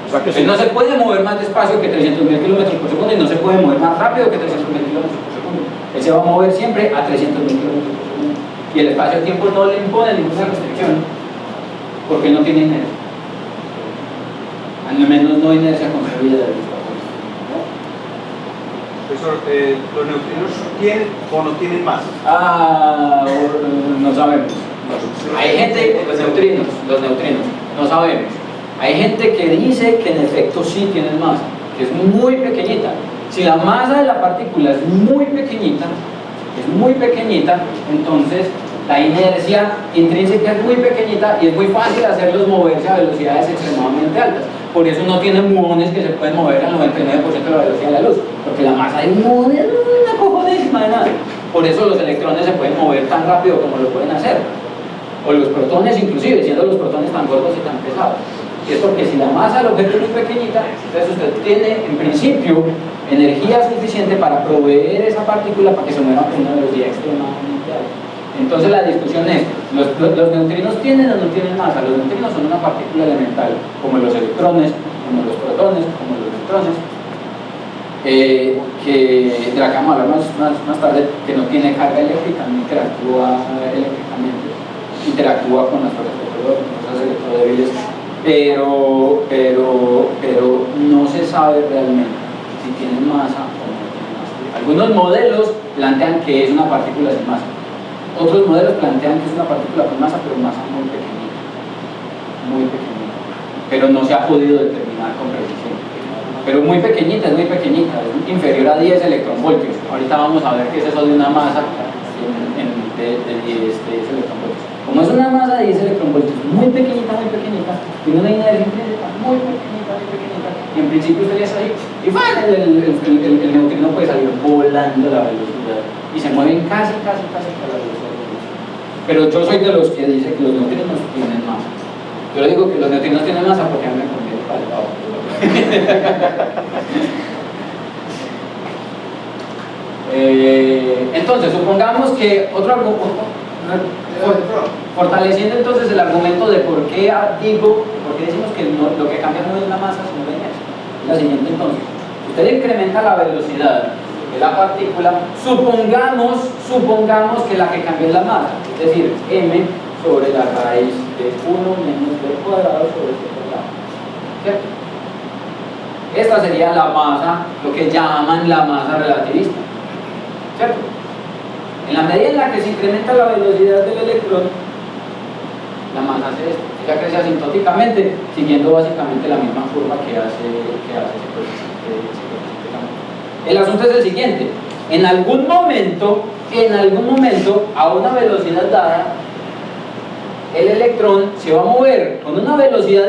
O sea que Él no se puede mover más despacio que 300.000 kilómetros por segundo y no se puede mover más rápido que 300.000 kilómetros por segundo. Él se va a mover siempre a 300.000 kilómetros por segundo. Y el espacio-tiempo no le impone ninguna restricción porque no tiene inercia. Al menos no inercia concebida de vista. Profesor, ¿los neutrinos tienen o no tienen masa? No sabemos. Hay gente, los neutrinos, no sabemos. Hay gente que dice que en efecto sí tienen masa, que es muy pequeñita. Si la masa de la partícula es muy pequeñita, entonces la inercia intrínseca es muy pequeñita y es muy fácil hacerlos moverse a velocidades extremadamente altas. Por eso no tienen muones que se pueden mover al 99% de la velocidad de la luz, porque la masa de un muón es una cojonísima de nada. Por eso los electrones se pueden mover tan rápido como lo pueden hacer. O los protones inclusive, siendo los protones tan gordos y tan pesados. Y es porque si la masa del objeto es muy pequeñita, entonces usted tiene en principio energía suficiente para proveer esa partícula para que se mueva con una velocidad extremadamente alta. Entonces la discusión es, ¿los neutrinos tienen o no tienen masa? Los neutrinos son una partícula elemental, como los electrones, como los protones, como los neutrones, que de la que vamos a hablar más tarde, que no tiene carga eléctrica, no interactúa eléctricamente, interactúa con las fuerzas de calor, con las fuerzas electrodébiles, pero no se sabe realmente si tienen masa o no tienen masa. Algunos modelos plantean que es una partícula sin masa. Otros modelos plantean que es una partícula con masa, pero masa muy pequeñita, pero no se ha podido determinar con precisión. Pero muy pequeñita, es inferior a 10 electronvoltios. Ahorita vamos a ver qué es eso de una masa de 10 electronvoltios. Como es una masa de 10 electronvoltios, muy pequeñita, tiene una inercia intrínseca muy pequeñita, y en principio usted ya está ahí, y el neutrino puede salir volando a la velocidad, y se mueven casi a la velocidad de la luz. Pero yo soy de los que dice que los neutrinos tienen masa. Yo le digo que los neutrinos tienen masa porque a mí me conviene para el lado. Entonces, supongamos que fortaleciendo entonces el argumento de por qué decimos que lo que cambia no es la masa sino la inercia. La siguiente entonces, usted incrementa la velocidad de la partícula, supongamos que la que cambia es la masa, es decir, m sobre la raíz de 1 menos b cuadrado sobre c cuadrado, ¿cierto? Esta sería la masa, lo que llaman la masa relativista, ¿cierto? En la medida en la que se incrementa la velocidad del electrón, la masa hace esto, ella crece asintóticamente, siguiendo básicamente la misma curva que hace el asunto es el siguiente: en algún momento, a una velocidad dada, el electrón se va a mover con una velocidad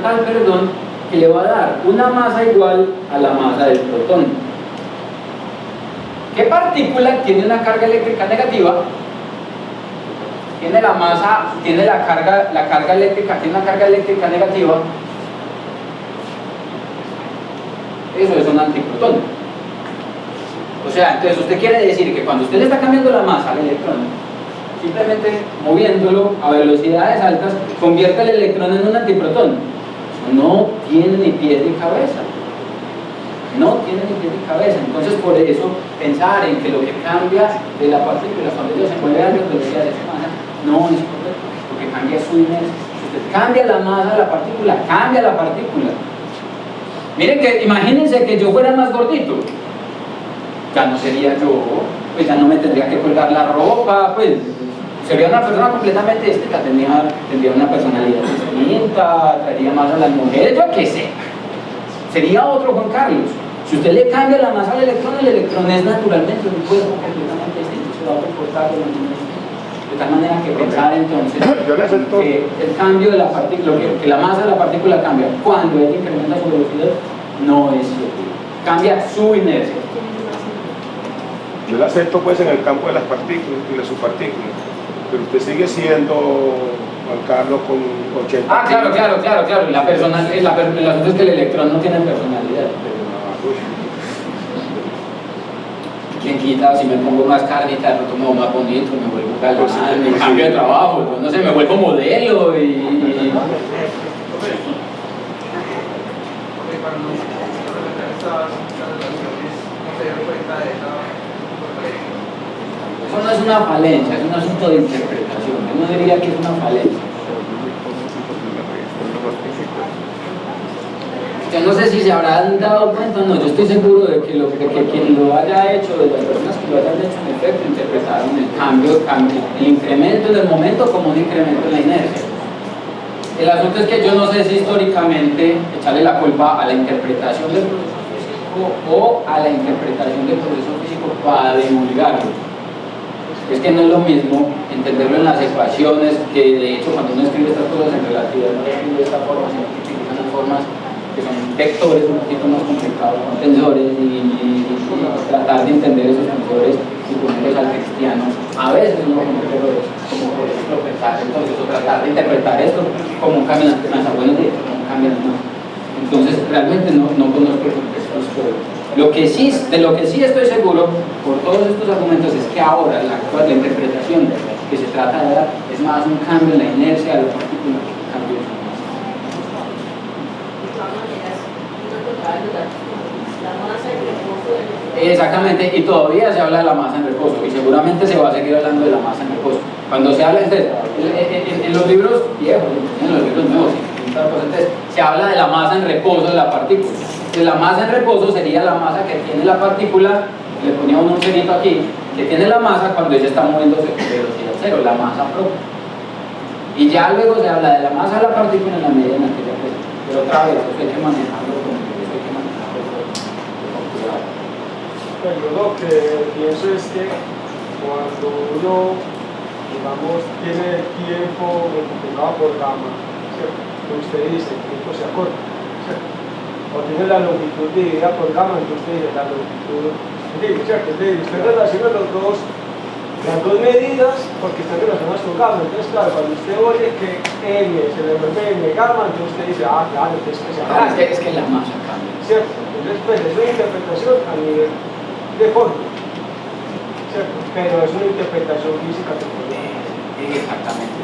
tal, que le va a dar una masa igual a la masa del protón. ¿Qué partícula tiene una carga eléctrica negativa? Tiene la carga eléctrica, tiene una carga eléctrica negativa. Eso es un antiprotón. O sea, entonces usted quiere decir que cuando usted le está cambiando la masa al electrón, simplemente moviéndolo a velocidades altas, convierte el electrón en un antiprotón. No tiene ni pies ni cabeza. Entonces, por eso, pensar en que lo que cambia de la partícula cuando ella se mueve a las velocidades de masa no es correcto, porque cambia su inercia. Si usted cambia la masa de la partícula, cambia la partícula. Miren que, imagínense que yo fuera más gordito, ya no sería yo, pues ya no me tendría que colgar la ropa, pues sería una persona completamente distinta, tendría una personalidad distinta, traería más a las mujeres, yo qué sé. sería otro Juan Carlos. Si usted le cambia la masa al electrón, el electrón es naturalmente un cuerpo completamente distinto, se va a comportar de tal manera que pensar entonces que el cambio de la partícula, que la masa de la partícula cambia cuando ella incrementa su velocidad, no es cierto. Cambia su inercia. Yo la acepto pues en el campo de las partículas y de sus partículas, pero usted sigue siendo Juan Carlos con 80. Ah, claro. El asunto es que el electrón no tiene personalidad. ¿Quién quita si me pongo más carnita, de pronto me vuelvo más bonito, me vuelvo galán, me cambio de trabajo, no sé, me vuelvo modelo y... Eso no es una falencia, es un asunto de interpretación. Yo no diría que es una falencia. Yo no sé si se habrán dado cuenta o no, yo estoy seguro de que quien lo haya hecho, de las personas que lo hayan hecho, en efecto, interpretaron el cambio, el incremento en el momento como un incremento en la inercia. El asunto es que yo no sé si históricamente echarle la culpa a la interpretación del proceso físico o a la interpretación del proceso físico para divulgarlo. Es que no es lo mismo entenderlo en las ecuaciones, que de hecho cuando uno escribe estas cosas en relatividad no lo escribe de esta forma, sino que utilizan las formas que son vectores un poquito más complicados, con tensores, y tratar de entender esos tensores y ponerlos al cristiano. A veces uno comete errores, como por ejemplo pensar entonces o tratar de interpretar esto como un caminante más, buenos días, como un caminante más. Entonces realmente no conozco el contexto histórico. De lo que sí estoy seguro por todos estos argumentos es que ahora la interpretación que se trata de dar es más un cambio en la inercia de la partícula que un cambio en su masa. Exactamente, y todavía se habla de la masa en reposo y seguramente se va a seguir hablando de la masa en reposo. Cuando se habla en los libros viejos, en los libros nuevos, entonces se habla de la masa en reposo de la partícula. Entonces la masa en reposo sería la masa que tiene la partícula, le ponía un cerito aquí, que tiene la masa cuando ella está moviéndose con velocidad cero, la masa propia. Y ya luego se habla de la masa de la partícula en la medida en la que ella crece. Pero otra vez, eso hay que manejarlo con cuidado. Yo lo que pienso es que cuando uno, digamos, tiene el tiempo multiplicado por gamma, ¿cierto? Que usted dice, el tiempo se acorta, ¿cierto? O tiene la longitud dividida por gamma, entonces usted dice la longitud, ¿cierto? Entonces usted relaciona las dos medidas porque están relacionadas con gamma. Entonces, claro, cuando usted oye que m se le vuelve m gamma, entonces usted dice, ah, claro, entonces que se acorta. Es que la masa cambia. ¿Cierto? Entonces, pues, es una interpretación a nivel de fondo, ¿cierto? Pero es una interpretación física que exactamente.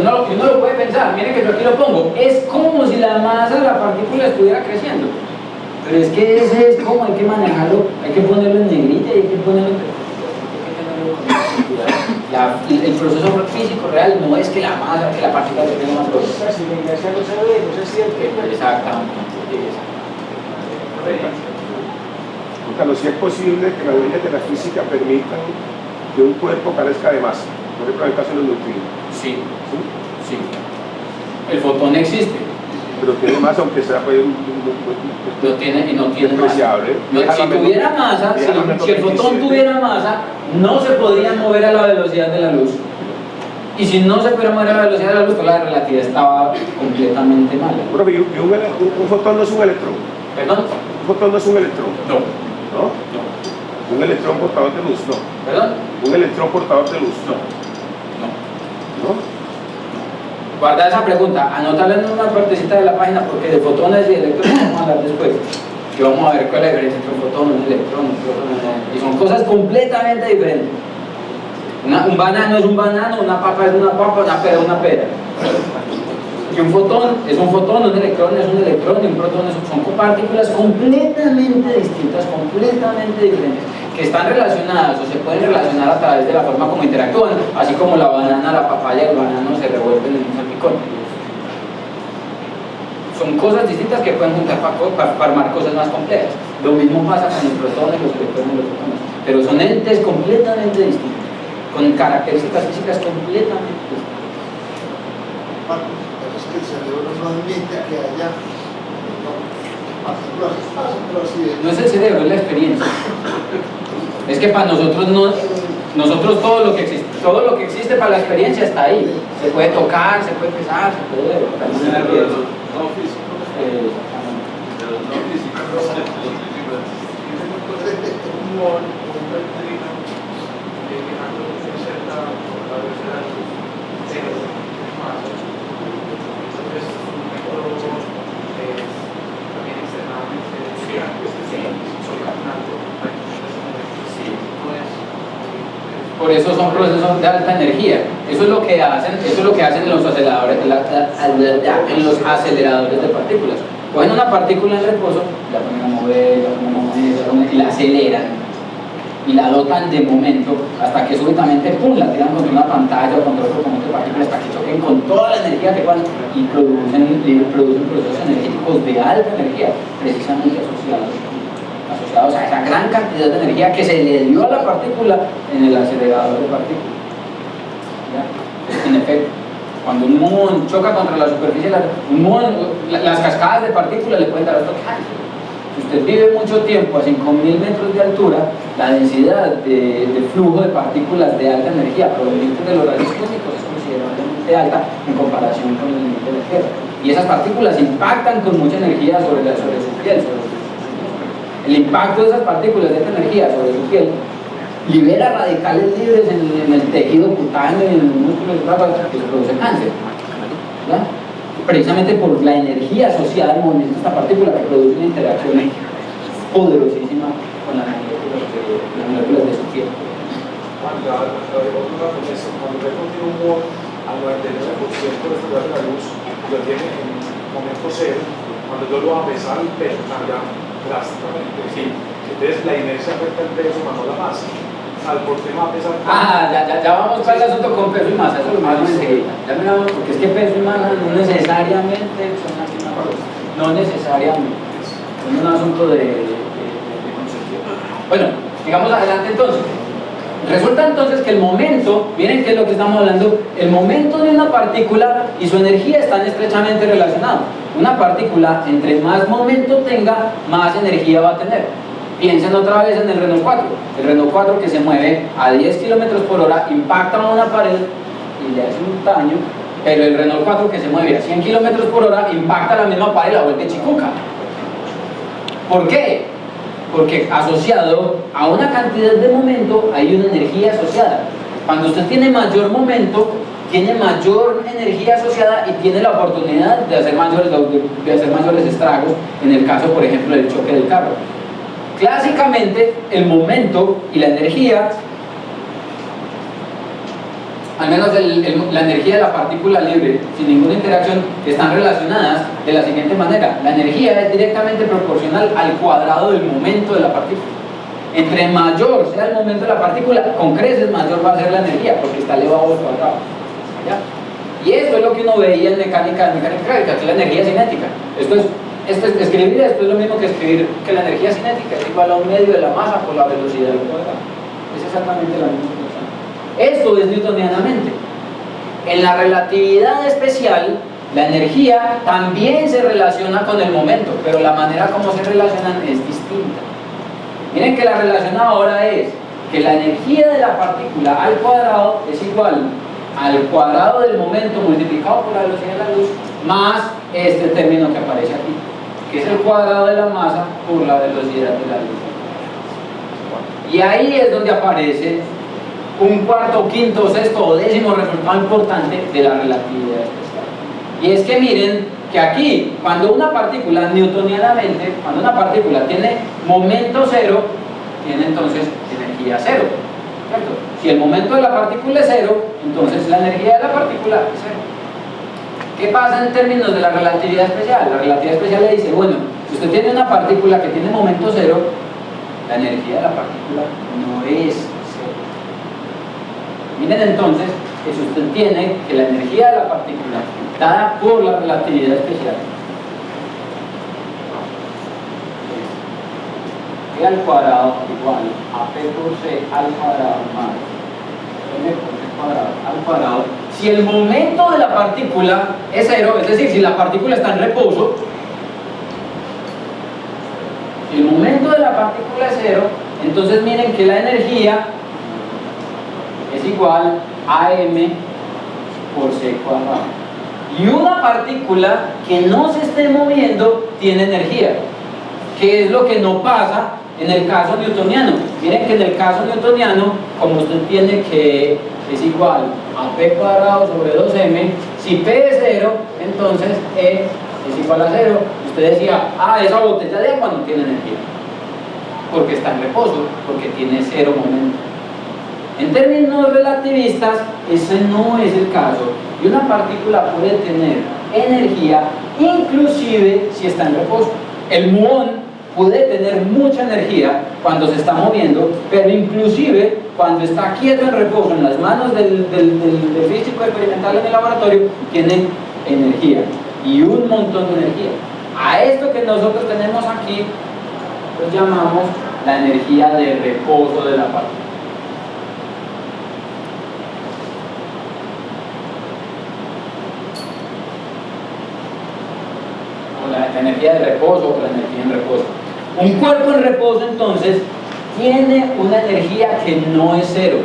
Uno lo puede pensar, miren que yo aquí lo pongo, es como si la masa de la partícula estuviera creciendo. Pero es que ese es como hay que manejarlo, hay que ponerlo en negrita y hay que ponerlo en el proceso físico real no es que la masa, que la partícula tenga más fuerza. Si la inercia no se ve, no se siente. Exactamente. Carlos, si es posible que las leyes de la física permitan que un cuerpo carezca de masa, por ejemplo en el caso de los neutrinos. Sí. El fotón existe. Pero tiene masa, aunque sea pues, no tiene masa. Si tuviera masa, si el fotón tuviera masa, no se podría mover a la velocidad de la luz. Y si no se pudiera mover a la velocidad de la luz, toda la relatividad estaba completamente mala. Bueno, un fotón no es un electrón. ¿Perdón? Un fotón no es un electrón. No. Un electrón portador de luz, no. ¿Perdón? Un electrón portador de luz, no. Guarda esa pregunta, anótala en una partecita de la página porque de fotones y electrones vamos a hablar después. Que vamos a ver cuál es la diferencia entre un fotón, un electrón, y son cosas completamente diferentes. Un banano es un banano, una papa es una papa, una pera es una pera. Y un fotón es un fotón, un electrón es un electrón y un protón son partículas completamente distintas, completamente diferentes, que están relacionadas o se pueden relacionar a través de la forma como interactúan, así como la banana, la papaya y el banano se revuelven en un salpicón. Son cosas distintas que pueden juntar para armar cosas más complejas. Lo mismo pasa con los protones, los electrones y los fotones, pero son entes completamente distintos, con características físicas completamente distintas. Es que el cerebro no admite que haya No es el cerebro, es la experiencia. Es que para nosotros nosotros todo lo que existe para la experiencia está ahí. Se puede tocar, se puede pesar, se puede ver. No físico. De los no físicos, los físicos. Un muón, un neutrino, viajando en cierta velocidad, cero masa. Entonces, un método también extremadamente gigante, solapnando. Por eso son procesos de alta energía. Eso es lo que hacen en los aceleradores, en los aceleradores de partículas. Cogen una partícula en reposo, la ponen a mover, y la aceleran y la dotan de momento hasta que súbitamente pum, la tiran contra una pantalla o contra otro conjunto de partículas hasta que choquen con toda la energía que puedan y producen procesos energéticos de alta energía precisamente asociados a esa gran cantidad de energía que se le dio a la partícula en el acelerador de partículas. ¿Ya? En efecto, cuando un muón choca contra la superficie, las cascadas de partículas le pueden dar otro cáncer. Si usted vive mucho tiempo a 5.000 metros de altura, la densidad de flujo de partículas de alta energía provenientes de los rayos cósmicos es considerablemente alta en comparación con el nivel de la Tierra. Y esas partículas impactan con mucha energía sobre su piel. El impacto de esas partículas de alta energía sobre su piel libera radicales libres en el tejido cutáneo y en los músculos que se produce cáncer. ¿Ya? Precisamente por la energía asociada al movimiento de esta partícula que produce una interacción poderosísima con las moléculas de su piel. Cuando tiene un muón al 99% de estudiar la luz, lo tiene en momento cero, cuando yo lo voy a pesar, el peso cambia drásticamente. Sí. Entonces la inercia afecta el peso, más no la masa. Por tema de pesar. Ya vamos para el asunto con peso y masa, eso lo más enseguida. Porque es que peso y masa no necesariamente son la misma cosa. No necesariamente. Es un asunto de concepción. Bueno, sigamos adelante entonces. Resulta entonces que el momento, miren qué es lo que estamos hablando, el momento de una partícula y su energía están estrechamente relacionados. Una partícula, entre más momento tenga, más energía va a tener. Piensen otra vez en el Renault 4. El Renault 4 que se mueve a 10 km por hora impacta a una pared y le hace un daño, pero el Renault 4 que se mueve a 100 km por hora impacta a la misma pared y la vuelve chicuca. ¿Por qué? Porque asociado a una cantidad de momento hay una energía asociada. Cuando usted tiene mayor momento, tiene mayor energía asociada y tiene la oportunidad de hacer mayores estragos, en el caso, por ejemplo, del choque del carro. Clásicamente, el momento y la energía, al menos la energía de la partícula libre, sin ninguna interacción, están relacionadas de la siguiente manera. La energía es directamente proporcional al cuadrado del momento de la partícula. Entre mayor sea el momento de la partícula, con creces mayor va a ser la energía, porque está elevado al cuadrado. ¿Ya? Y esto es lo que uno veía en mecánica clásica, que es la energía cinética. Escribir esto es lo mismo que escribir que la energía cinética es igual a un medio de la masa por la velocidad del cuadrado. Es exactamente la misma cosa. Esto es newtonianamente. En la relatividad especial, la energía también se relaciona con el momento, pero la manera como se relacionan es distinta. Miren que la relación ahora es que la energía de la partícula al cuadrado es igual al cuadrado del momento multiplicado por la velocidad de la luz más este término que aparece aquí, que es el cuadrado de la masa por la velocidad de la luz. Y ahí es donde aparece un cuarto, quinto, sexto o décimo resultado importante de la relatividad especial. Y es que miren que aquí, cuando una partícula, newtonianamente, cuando una partícula tiene momento cero, tiene entonces energía cero, ¿cierto? Si el momento de la partícula es cero, entonces la energía de la partícula es cero. ¿Qué pasa en términos de la relatividad especial? La relatividad especial le dice, bueno, si usted tiene una partícula que tiene momento cero, la energía de la partícula no es cero. Miren entonces que si usted tiene que la energía de la partícula dada por la relatividad especial E al cuadrado igual a P por C al cuadrado más M por C cuadrado al cuadrado. Si el momento de la partícula es cero, es decir, si la partícula está en reposo, partícula es cero, entonces miren que la energía es igual a m por c cuadrado. Y una partícula que no se esté moviendo tiene energía, que es lo que no pasa en el caso newtoniano. Miren que en el caso newtoniano, como usted tiene que es igual a p cuadrado sobre 2m, si p es 0, entonces e es igual a 0. Usted decía, esa botella de agua no tiene energía, porque está en reposo, porque tiene 0 momento. En términos relativistas, ese no es el caso, y una partícula puede tener energía inclusive si está en reposo. El muón puede tener mucha energía cuando se está moviendo, pero inclusive cuando está quieto en reposo en las manos del físico experimental en el laboratorio, tiene energía, y un montón de energía. A esto que nosotros tenemos aquí lo llamamos la energía de reposo de la partícula. La energía de reposo o la energía en reposo. Un cuerpo en reposo entonces tiene una energía que no es cero,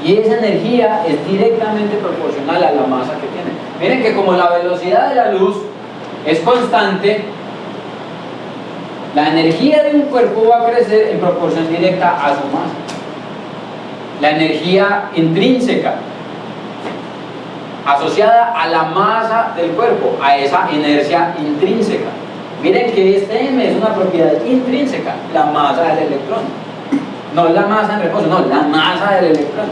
y esa energía es directamente proporcional a la masa que tiene. Miren que como la velocidad de la luz es constante, la energía de un cuerpo va a crecer en proporción directa a su masa. La energía intrínseca asociada a la masa del cuerpo, a esa inercia intrínseca. Miren que este m es una propiedad intrínseca, la masa del electrón, no la masa en reposo, no, la masa del electrón.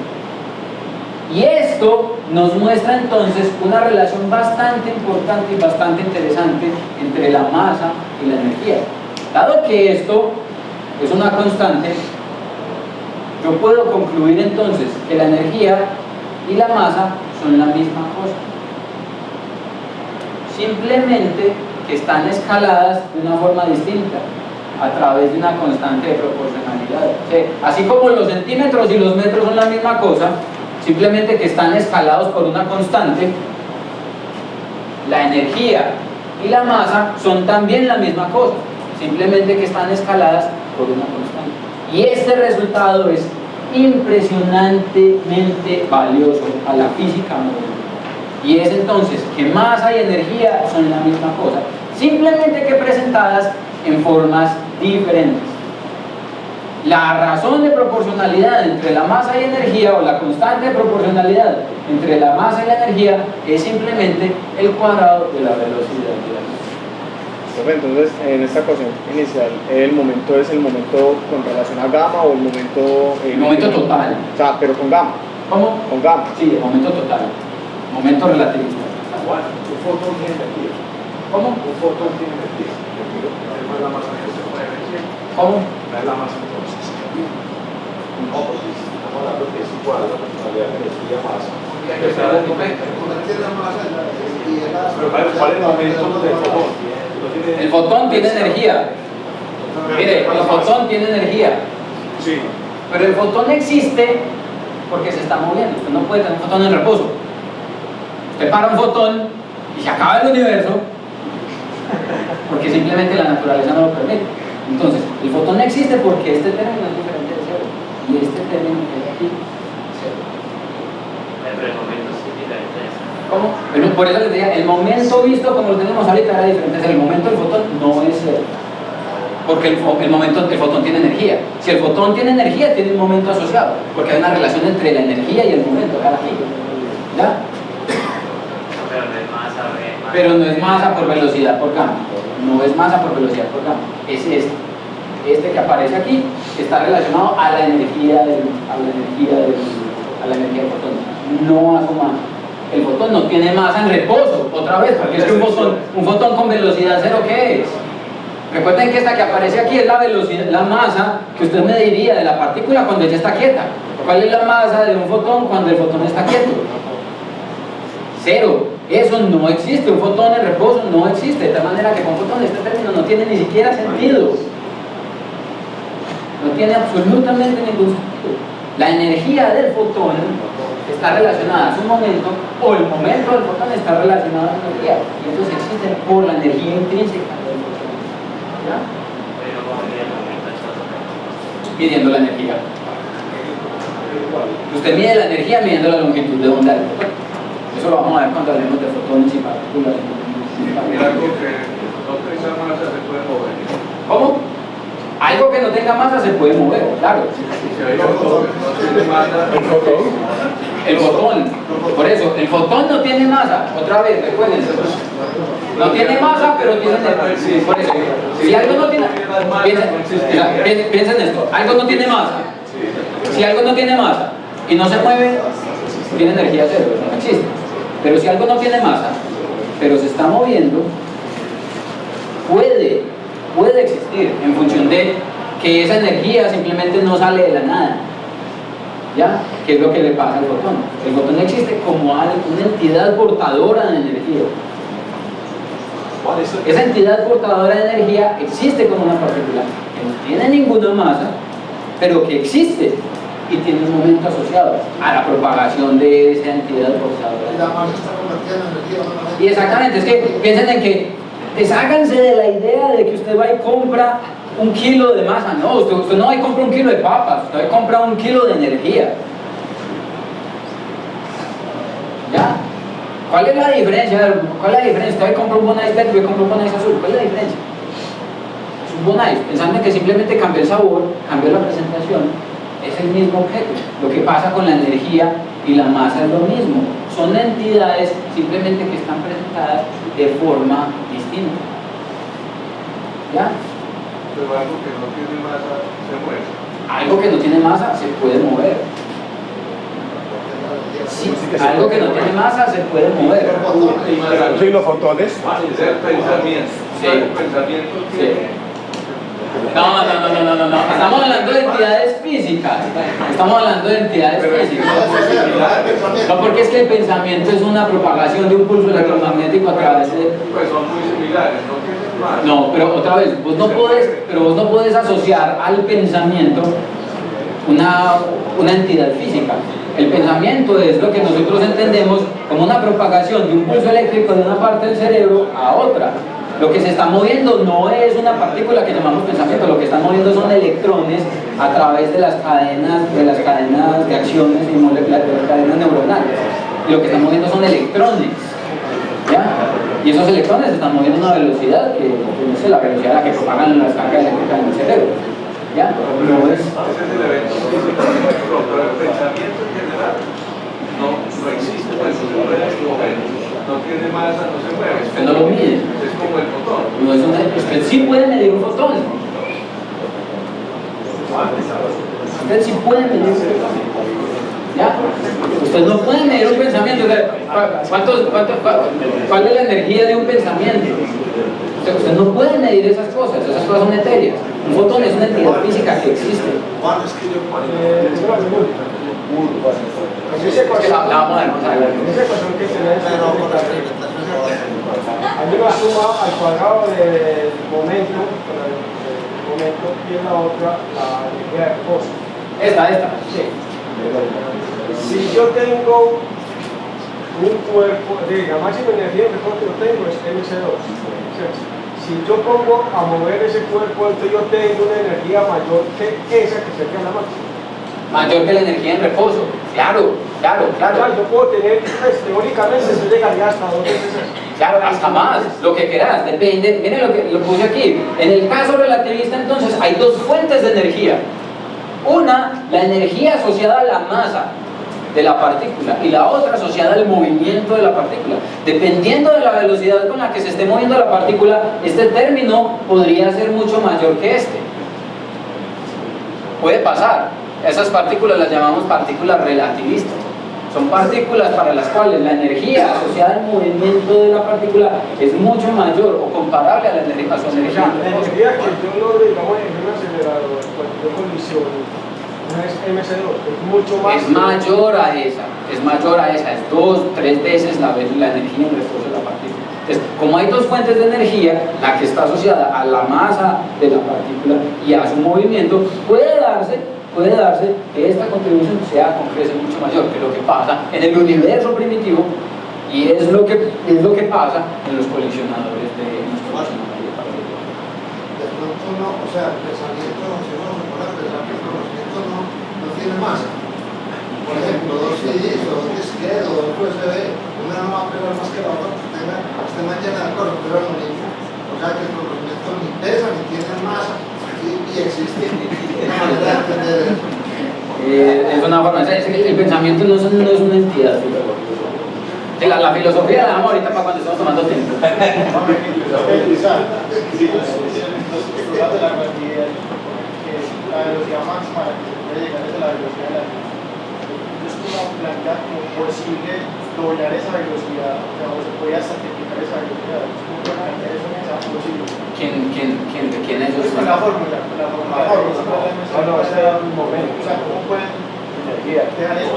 Y esto nos muestra entonces una relación bastante importante y bastante interesante entre la masa y la energía. Dado que esto es una constante, yo puedo concluir entonces que la energía y la masa son la misma cosa, simplemente que están escaladas de una forma distinta a través de una constante de proporcionalidad. O sea, así como los centímetros y los metros son la misma cosa, simplemente que están escalados por una constante, la energía y la masa son también la misma cosa, simplemente que están escaladas por una constante. Y este resultado es impresionantemente valioso a la física moderna. Y es entonces que masa y energía son la misma cosa, simplemente que presentadas en formas diferentes. La razón de proporcionalidad entre la masa y energía, o la constante de proporcionalidad entre la masa y la energía, es simplemente el cuadrado de la velocidad de la luz. Entonces, en esta ecuación inicial, ¿el momento es el momento con relación a gamma o el momento... el momento total. O sea, pero con gamma. ¿Cómo? Con gamma. Sí, el momento total. Momento relativista. Bueno, un fotón tiene energía. ¿Cómo? Un fotón tiene energía. No es la masa que se puede energía. ¿Cómo? No es la masa entonces. No, porque estamos hablando que es igual a la personalidad de energía masa. Pero ¿cuál es el momento del fotón? El fotón tiene energía. Mire, el fotón tiene energía. Sí. Pero el fotón existe porque se está moviendo. Usted no puede tener un fotón en reposo. Usted para un fotón y se acaba el universo porque simplemente la naturaleza no lo permite. Entonces, el fotón existe porque este término es diferente de cero y este término es aquí cero. Pero el momento sí es diferente de cero. ¿Cómo? Pero por eso les decía, el momento visto como lo tenemos ahorita era diferente. El momento del fotón no es cero, porque el fotón tiene energía. Si el fotón tiene energía, tiene un momento asociado, porque hay una relación entre la energía y el momento. Aquí, ¿ya? Pero no es masa por velocidad por gamma. No es masa por velocidad por gamma. Es este que aparece aquí, está relacionado a la energía del fotón, no a su masa. El fotón no tiene masa en reposo, otra vez, porque es que un fotón con velocidad cero, ¿qué es? Recuerden que esta que aparece aquí es la velocidad, la masa que usted mediría de la partícula cuando ella está quieta. ¿Cuál es la masa de un fotón cuando el fotón está quieto? Cero. Eso no existe. Un fotón en reposo no existe. De tal manera que con fotón este término no tiene ni siquiera sentido. No tiene absolutamente ningún sentido. La energía del fotón está relacionada a su momento, o el momento del fotón está relacionado a la energía. Y entonces existe por la energía intrínseca del fotón. ¿Ya? midiendo la energía. Usted mide la energía midiendo la longitud de onda del fotón. Eso lo vamos a ver cuando hablemos de fotones y partículas. Mira, algo que no tenga masa se puede mover. ¿Cómo? Algo que no tenga masa se puede mover, claro. Si hay algo que no tiene masa, El fotón, por eso, el fotón no tiene masa, otra vez, recuerden, no tiene masa, pero tiene energía. Por eso, si algo no tiene, piensen en esto, algo no tiene masa. Si algo no tiene masa y no se mueve, tiene energía cero, eso no existe. Pero si algo no tiene masa, pero se está moviendo, puede existir en función de que esa energía simplemente no sale de la nada. ¿Ya? ¿Qué es lo que le pasa al fotón? El fotón existe como una entidad portadora de energía. Esa entidad portadora de energía existe como una partícula que no tiene ninguna masa, pero que existe y tiene un momento asociado a la propagación de esa entidad portadora. Y la masa está convertida en energía, ¿no? Y exactamente, es que piensen en que desháganse de la idea de que usted va y compra 1 kilo de masa. No, usted no va y compra 1 kilo de papas, usted va y compra 1 kilo de energía. ¿Ya? ¿Cuál es la diferencia? Usted va y compra un Bon Ice verde, yo compro un Bon Ice azul. ¿Cuál es la diferencia? Es un Bon Ice, pensando en que simplemente cambió el sabor, cambió la presentación, es el mismo objeto. Lo que pasa con la energía y la masa es lo mismo. Son entidades simplemente que están presentadas de forma distinta. ¿Ya? pero algo que no tiene masa se mueve. Algo que no tiene masa se puede mover. Sí, algo que no tiene masa se puede mover. Sí, los fotones. Es el pensamiento. Sí. El pensamiento tiene. No. Estamos hablando de entidades físicas. Estamos hablando de entidades físicas. No, porque es que el pensamiento es una propagación de un pulso electromagnético a través de... Pues son muy similares, no tienen masa. No, pero otra vez, vos no podés asociar al pensamiento una entidad física. El pensamiento es lo que nosotros entendemos como una propagación de un pulso eléctrico de una parte del cerebro a otra. Lo que se está moviendo no es una partícula que llamamos pensamiento, lo que están moviendo son electrones a través de las cadenas de acciones y moleculares, de las cadenas neuronales. Y lo que están moviendo son electrones. ¿Ya? Y esos electrones están moviendo a una velocidad que no sé, la velocidad a la que propagan las cargas eléctricas en el cerebro. ¿Ya? No es... Ese es el evento físico, pero el pensamiento en general no existe, pues no se puede escoger. No tiene masa, no se mueve. Usted no lo mide. Es como el fotón. No es usted sí puede medir un fotón. Usted sí puede medir un fotón. ¿Ya? Usted no puede medir un pensamiento. ¿Cuál es la energía de un pensamiento? Usted no puede medir esas cosas son etéreas. Un fotón es una entidad física que existe. En esa ecuación, La vamos a ver más adelante. en esa ecuación que tenés, hay una suma al cuadrado del momento, y en la otra la energía de reposo. Esta. Sí. Si yo tengo un cuerpo, la máxima energía de reposo que yo tengo es MC2. ¿Cierto? Si yo pongo a mover ese cuerpo, entonces yo tengo una energía mayor que esa que sería la máxima. Mayor que la energía en reposo. Claro. Yo puedo tener, pues, teóricamente, yo llegaría hasta 2 veces eso. Claro, hasta más, lo que quieras, depende. Miren lo que puse aquí. En el caso relativista, entonces, hay 2 fuentes de energía. Una, la energía asociada a la masa de la partícula, y la otra asociada al movimiento de la partícula. Dependiendo de la velocidad con la que se esté moviendo la partícula, este término podría ser mucho mayor que este. Puede pasar. Esas partículas las llamamos partículas relativistas. Son partículas para las cuales la energía asociada al movimiento de la partícula es mucho mayor o comparable a su energía. La energía que yo logro, digamos, en un acelerador, cuando yo colisiono, no es MC2, es mucho más. Es mayor a esa, es 2-3 veces la energía en reposo de la partícula. Entonces, como hay 2 fuentes de energía, la que está asociada a la masa de la partícula y a su movimiento, puede darse que esta contribución sea con creces mucho mayor que lo que pasa en el universo primitivo, y es lo que pasa en los colisionadores de partículas. De pronto no, o sea, el pensamiento, si uno se pone a pensar que tiene masa. Por ejemplo, dos CDs o dos disquetes o dos USB, una no va a pegar más que la otra, esté más llena de cosas, pero no ni. O sea que los conocimientos ni pesan ni tienen masa, y existe una manera de entender eso. Es una forma, el pensamiento no es una entidad. La filosofía del amor, ahorita para cuando estamos tomando tiempo. La velocidad máxima a la que se puede llegar es la velocidad de la luz. Es como plantear como posible doblar esa velocidad, o se puede hasta triplicar esa velocidad. Es como plantear eso que sea posible. ¿Quién es eso? Con la fórmula. No, ese era un momento. O sea, ¿cómo pueden dejar eso?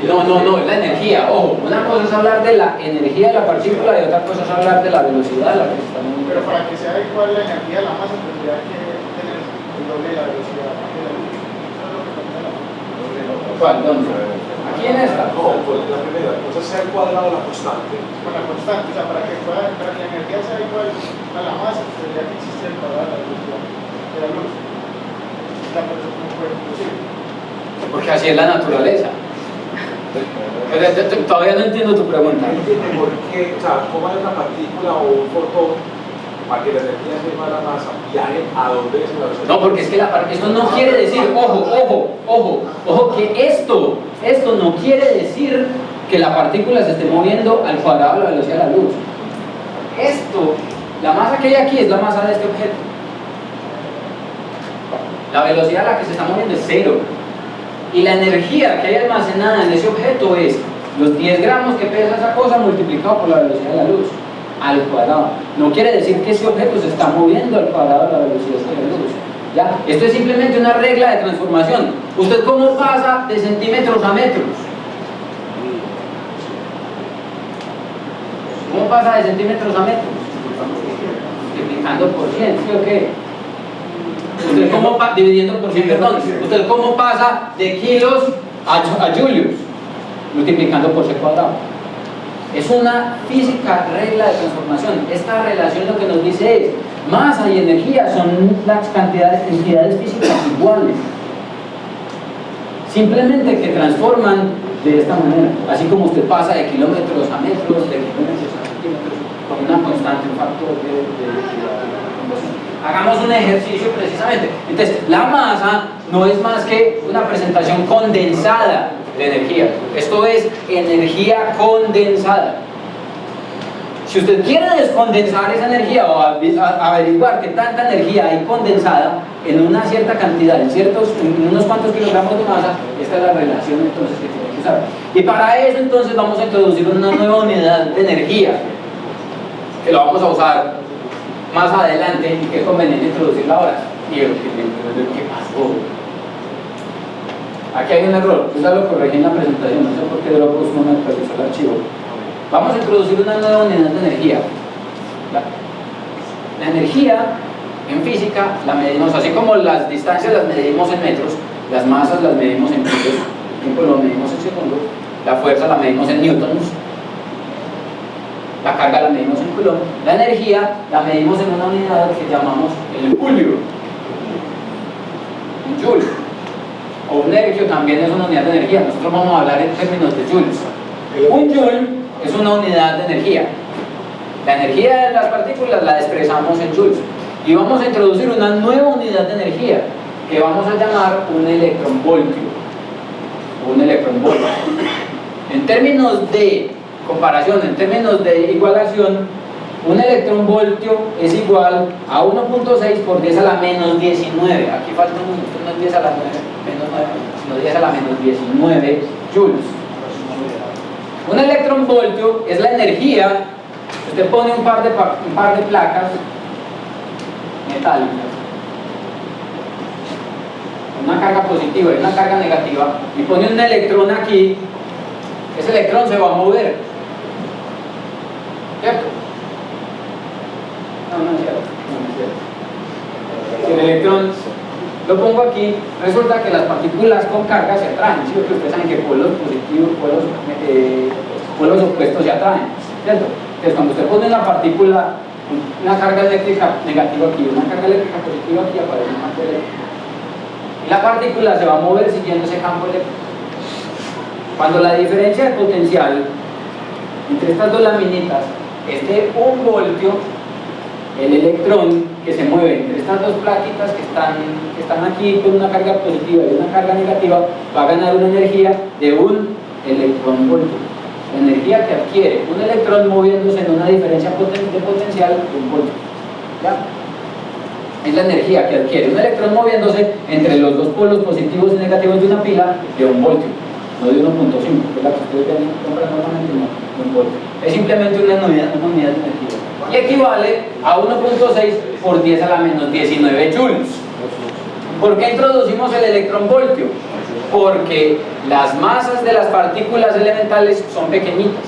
No, es la energía. Ojo, una cosa es hablar de la energía de la partícula y otra cosa es hablar de la velocidad a la que se está moviendo. Pero para que sea igual la energía de la masa, tendría que tener el doble de la velocidad de la luz. Eso es lo que plantea la fórmula. ¿Cuál? ¿Dónde? Aquí en esta. No, pues la primera, entonces sea el cuadrado de la constante. Con la constante, o sea, para que la energía sea igual a la masa, tendría que existir el cuadrado de la velocidad de la luz. La persona no puede posible. Porque así es la naturaleza. Todavía no entiendo tu pregunta. No entiende por qué, o sea, cómo hay una partícula o un fotón para que la energía sea igual a la masa, viaje a donde es la velocidad. No, porque es que esto no quiere decir, ojo, que esto no quiere decir que la partícula se esté moviendo al cuadrado de la velocidad de la luz. La masa que hay aquí es la masa de este objeto. La velocidad a la que se está moviendo es 0. Y la energía que hay almacenada en ese objeto es los 10 gramos que pesa esa cosa multiplicado por la velocidad de la luz al cuadrado. No quiere decir que ese objeto se está moviendo al cuadrado de la velocidad de la luz. ¿Ya? Esto es simplemente una regla de transformación. ¿Usted cómo pasa de centímetros a metros? ¿Cómo pasa de centímetros a metros? Multiplicando por 100, ¿sí o qué? ¿Usted cómo dividiendo por 100, perdón? ¿Usted cómo pasa de kilos a julios? Multiplicando por c cuadrado. Es una física regla de transformación. Esta relación lo que nos dice es: masa y energía son las entidades físicas iguales, simplemente que transforman de esta manera. Así como usted pasa de kilómetros a metros, de kilómetros a centímetros, con una constante, un factor de conversión. Hagamos un ejercicio precisamente. Entonces, la masa no es más que una presentación condensada de energía. Esto es energía condensada. Si usted quiere descondensar esa energía o averiguar qué tanta energía hay condensada en una cierta cantidad, en unos cuantos kilogramos de masa, esta es la relación entonces que tiene que usar. Y para eso entonces vamos a introducir una nueva unidad de energía, que lo vamos a usar más adelante y que es conveniente introducirla ahora. Y ¿qué pasó? Aquí hay un error, yo ya lo corregí en la presentación, no sé por qué Dropbox no me actualizó el archivo. Vamos a introducir una nueva unidad de energía. La energía en física la medimos, así como las distancias las medimos en metros, las masas las medimos en kilos, el tiempo lo medimos en segundos, la fuerza la medimos en newtons, la carga la medimos en coulomb, la energía la medimos en una unidad que llamamos el julio, un joule, o un ergio también es una unidad de energía. Nosotros vamos a hablar en términos de joules. Un joule es una unidad de energía. La energía de las partículas la expresamos en joules. Y vamos a introducir una nueva unidad de energía que vamos a llamar un electronvoltio. Un electronvoltio. En términos de comparación, en términos de igualación, un electronvoltio es igual a 1.6 por 10 a la menos 19. Aquí falta no es 10 a la menos 9, sino 10 a la menos 19 joules. Un electronvoltio es la energía. Usted pone un par de placas metálicas, una carga positiva y una carga negativa, y pone un electrón aquí. Ese electrón se va a mover, ¿cierto? No es cierto. Si el electrón lo pongo aquí, resulta que las partículas con carga se atraen, ¿sí? Porque ustedes saben que polos positivos, polos opuestos se atraen, ¿cierto? Entonces cuando usted pone una partícula, una carga eléctrica negativa aquí, una carga eléctrica positiva aquí, aparece un campo eléctrico. y la partícula se va a mover siguiendo ese campo eléctrico. Cuando la diferencia de potencial entre estas dos laminitas es de 1 voltio, el electrón que se mueve entre estas dos plaquitas que están aquí con una carga positiva y una carga negativa va a ganar una energía de 1 electrón voltio. La energía que adquiere un electrón moviéndose en una diferencia de potencial de 1 voltio. ¿Ya? Es la energía que adquiere un electrón moviéndose entre los dos polos positivos y negativos de una pila de 1 voltio, no de 1.5, que es la que ustedes ven normalmente, no, de 1 voltio. Es simplemente una unidad de energía. Y equivale a 1.6 por 10 a la menos 19 joules. ¿Por qué introducimos el electrón voltio? Porque las masas de las partículas elementales son pequeñitas.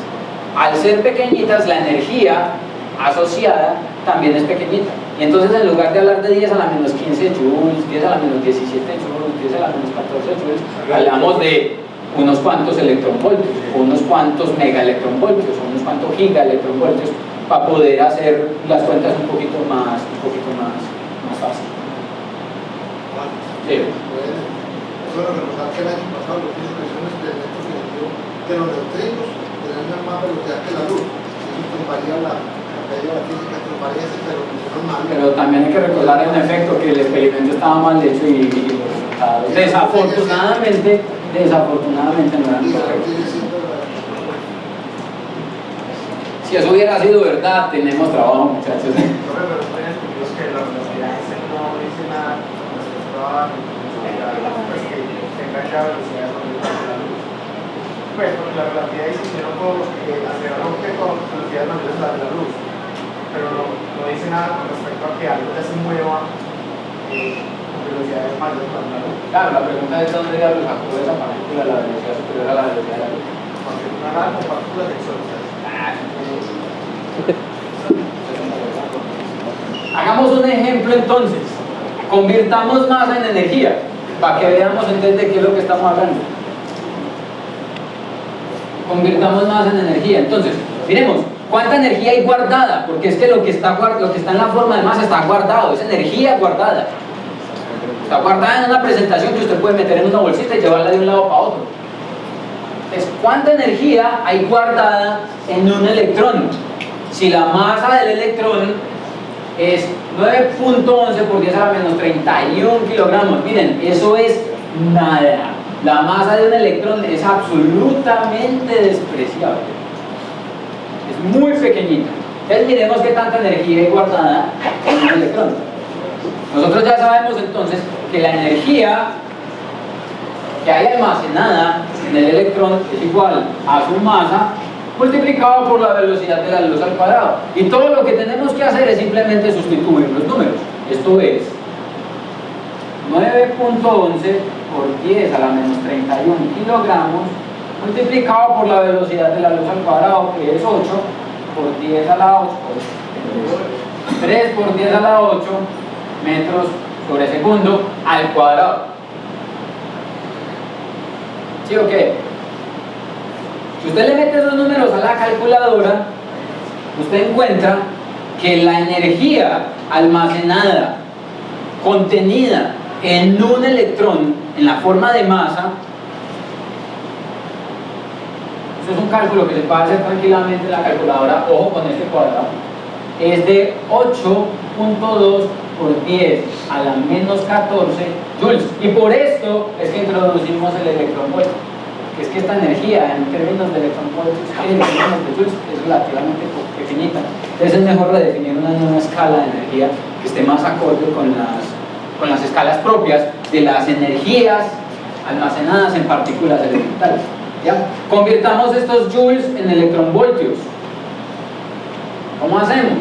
Al ser pequeñitas, la energía asociada también es pequeñita. Y entonces, en lugar de hablar de 10 a la menos 15 joules, 10 a la menos 17 joules, 10 a la menos 14 joules, hablamos de unos cuantos electronvoltios, unos cuantos megaelectronvoltios, unos cuantos gigaelectronvoltios, para poder hacer las cuentas un poquito más fácil. Sí. Bueno, recordar que el año pasado los físicos hicieron un experimento que nos dio que los neutrinos tenían más velocidad que la luz. Eso tumbaría la física, tumbaría ese, pero lo hicieron mal. Pero también hay que recordar en efecto que el experimento estaba mal hecho y los resultados desafortunadamente no eran correctos. Si eso hubiera sido verdad, tenemos trabajo, muchachos. Pero es que la velocidad no dice nada con respecto a pues que tenga ya velocidad sobre la luz. Pues porque la relatividad dice que no puedo acelerar un objeto a velocidades mayores a la luz, pero no dice nada con respecto a que algo ya se mueva con velocidades mayores a la luz. Claro, la pregunta es dónde diablos sacó esa partícula a la velocidad superior a la velocidad de la luz. Porque no nada con partículas exóticas. Hagamos un ejemplo entonces. Convirtamos masa en energía, para que veamos entonces de qué es lo que estamos hablando. Convirtamos masa en energía. Entonces, miremos, ¿cuánta energía hay guardada? Porque es que lo que está en la forma de masa está guardado, es energía guardada. Está guardada en una presentación que usted puede meter en una bolsita y llevarla de un lado para otro. Entonces, ¿cuánta energía hay guardada en un electrón? Si la masa del electrón es 9.11 por 10 a la menos 31 kilogramos, miren, eso es nada. La masa de un electrón es absolutamente despreciable. Es muy pequeñita. Entonces miremos qué tanta energía hay guardada en un electrón. Nosotros ya sabemos entonces que la energía que hay almacenada en el electrón es igual a su masa multiplicado por la velocidad de la luz al cuadrado. Y todo lo que tenemos que hacer es simplemente sustituir los números. Esto es 9.11 por 10 a la menos 31 kilogramos multiplicado por la velocidad de la luz al cuadrado, que es 8 por 10 a la 8, 3 por 10 a la 8 metros sobre segundo al cuadrado. ¿Sí o qué? Si usted le mete esos números a la calculadora, usted encuentra que la energía almacenada, contenida en un electrón, en la forma de masa, eso es un cálculo que se puede hacer tranquilamente en la calculadora, ojo con este cuadrado, es de 8.2 por 10 a la menos 14 joules. Y por esto es que introducimos el electronvoltio. Es que esta energía en términos de electronvoltios, en términos de joules, es relativamente pequeñita. Entonces es mejor redefinir una nueva escala de energía que esté más acorde con las escalas propias de las energías almacenadas en partículas elementales. ¿Ya? Convirtamos estos joules en electronvoltios. ¿Cómo hacemos?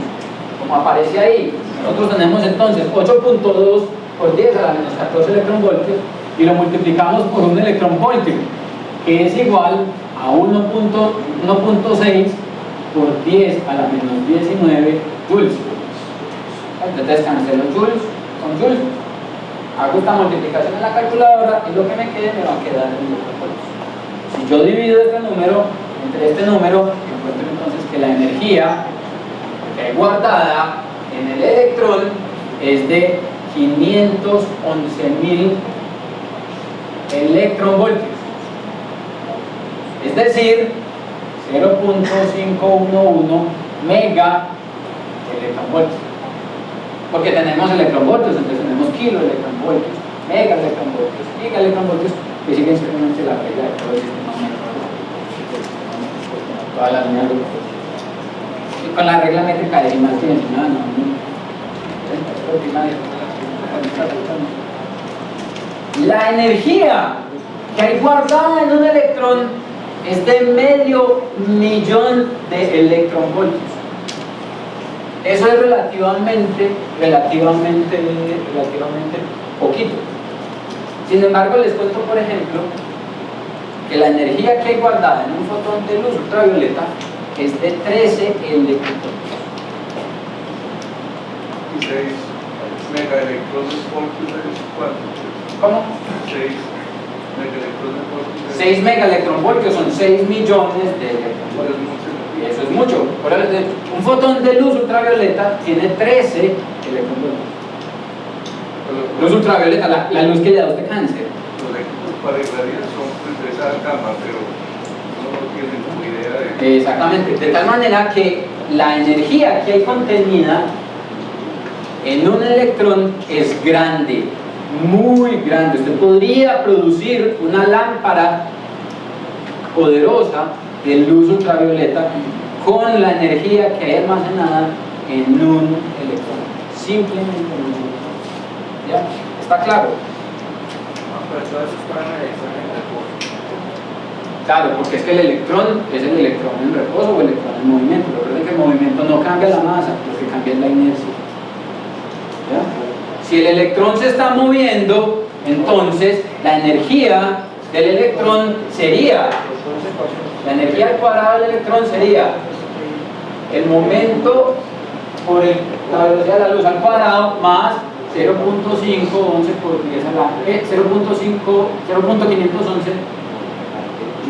Como aparece ahí, nosotros tenemos entonces 8.2 por 10 a la menos 14 electronvoltios y lo multiplicamos por un electronvoltio, que es igual a 1.6 por 10 a la menos 19 joules. Entonces cancelo joules con joules, hago esta multiplicación en la calculadora y lo que me quede me va a quedar en electronvoltios. Si yo divido este número entre este número, encuentro entonces que la energía que hay guardada en el electrón es de 511.000 electronvoltios. Es decir, 0.511 mega electronvoltios. Porque tenemos electronvoltios, entonces tenemos kilo electronvoltios, mega electronvoltios, giga electronvoltios, que siguen simplemente la regla de todo el sistema métrico. Todas las líneas de y con la regla métrica decimal que mencionaba, no. La energía que hay guardada en un electrón es de 500.000 de electronvoltios. Eso es relativamente poquito. Sin embargo, les cuento, por ejemplo, que la energía que hay guardada en un fotón de luz ultravioleta es de 13 electronvoltios. Y 6 megaelectrones voltios es cuánto? ¿Cómo? 6 megaelectrones voltios. 6 megaelectronvoltios son 6 millones de electronvoltios. Y eso es mucho. Por ejemplo, un fotón de luz ultravioleta tiene 13 electronvoltios. Luz ultravioleta, la luz que le da a usted cáncer. Los equipos para irradiar son de esa gama, pero uno no tiene como idea de... Exactamente. De tal manera que la energía que hay contenida en un electrón es grande, muy grande. Usted podría producir una lámpara poderosa de luz ultravioleta con la energía que hay almacenada en un electrón, simplemente en un electrón. ¿Ya? ¿Está claro? Pero todo eso es para realizar el reposo. Claro, porque es que el electrón es el electrón en reposo o el electrón en movimiento. Recuerden que el movimiento no cambia la masa, lo que cambia es la inercia. ¿Ya? Si el electrón se está moviendo, entonces la energía del electrón sería, la energía al cuadrado del electrón sería el momento por la velocidad de la luz al cuadrado más 0.511 por 10 a la 0.511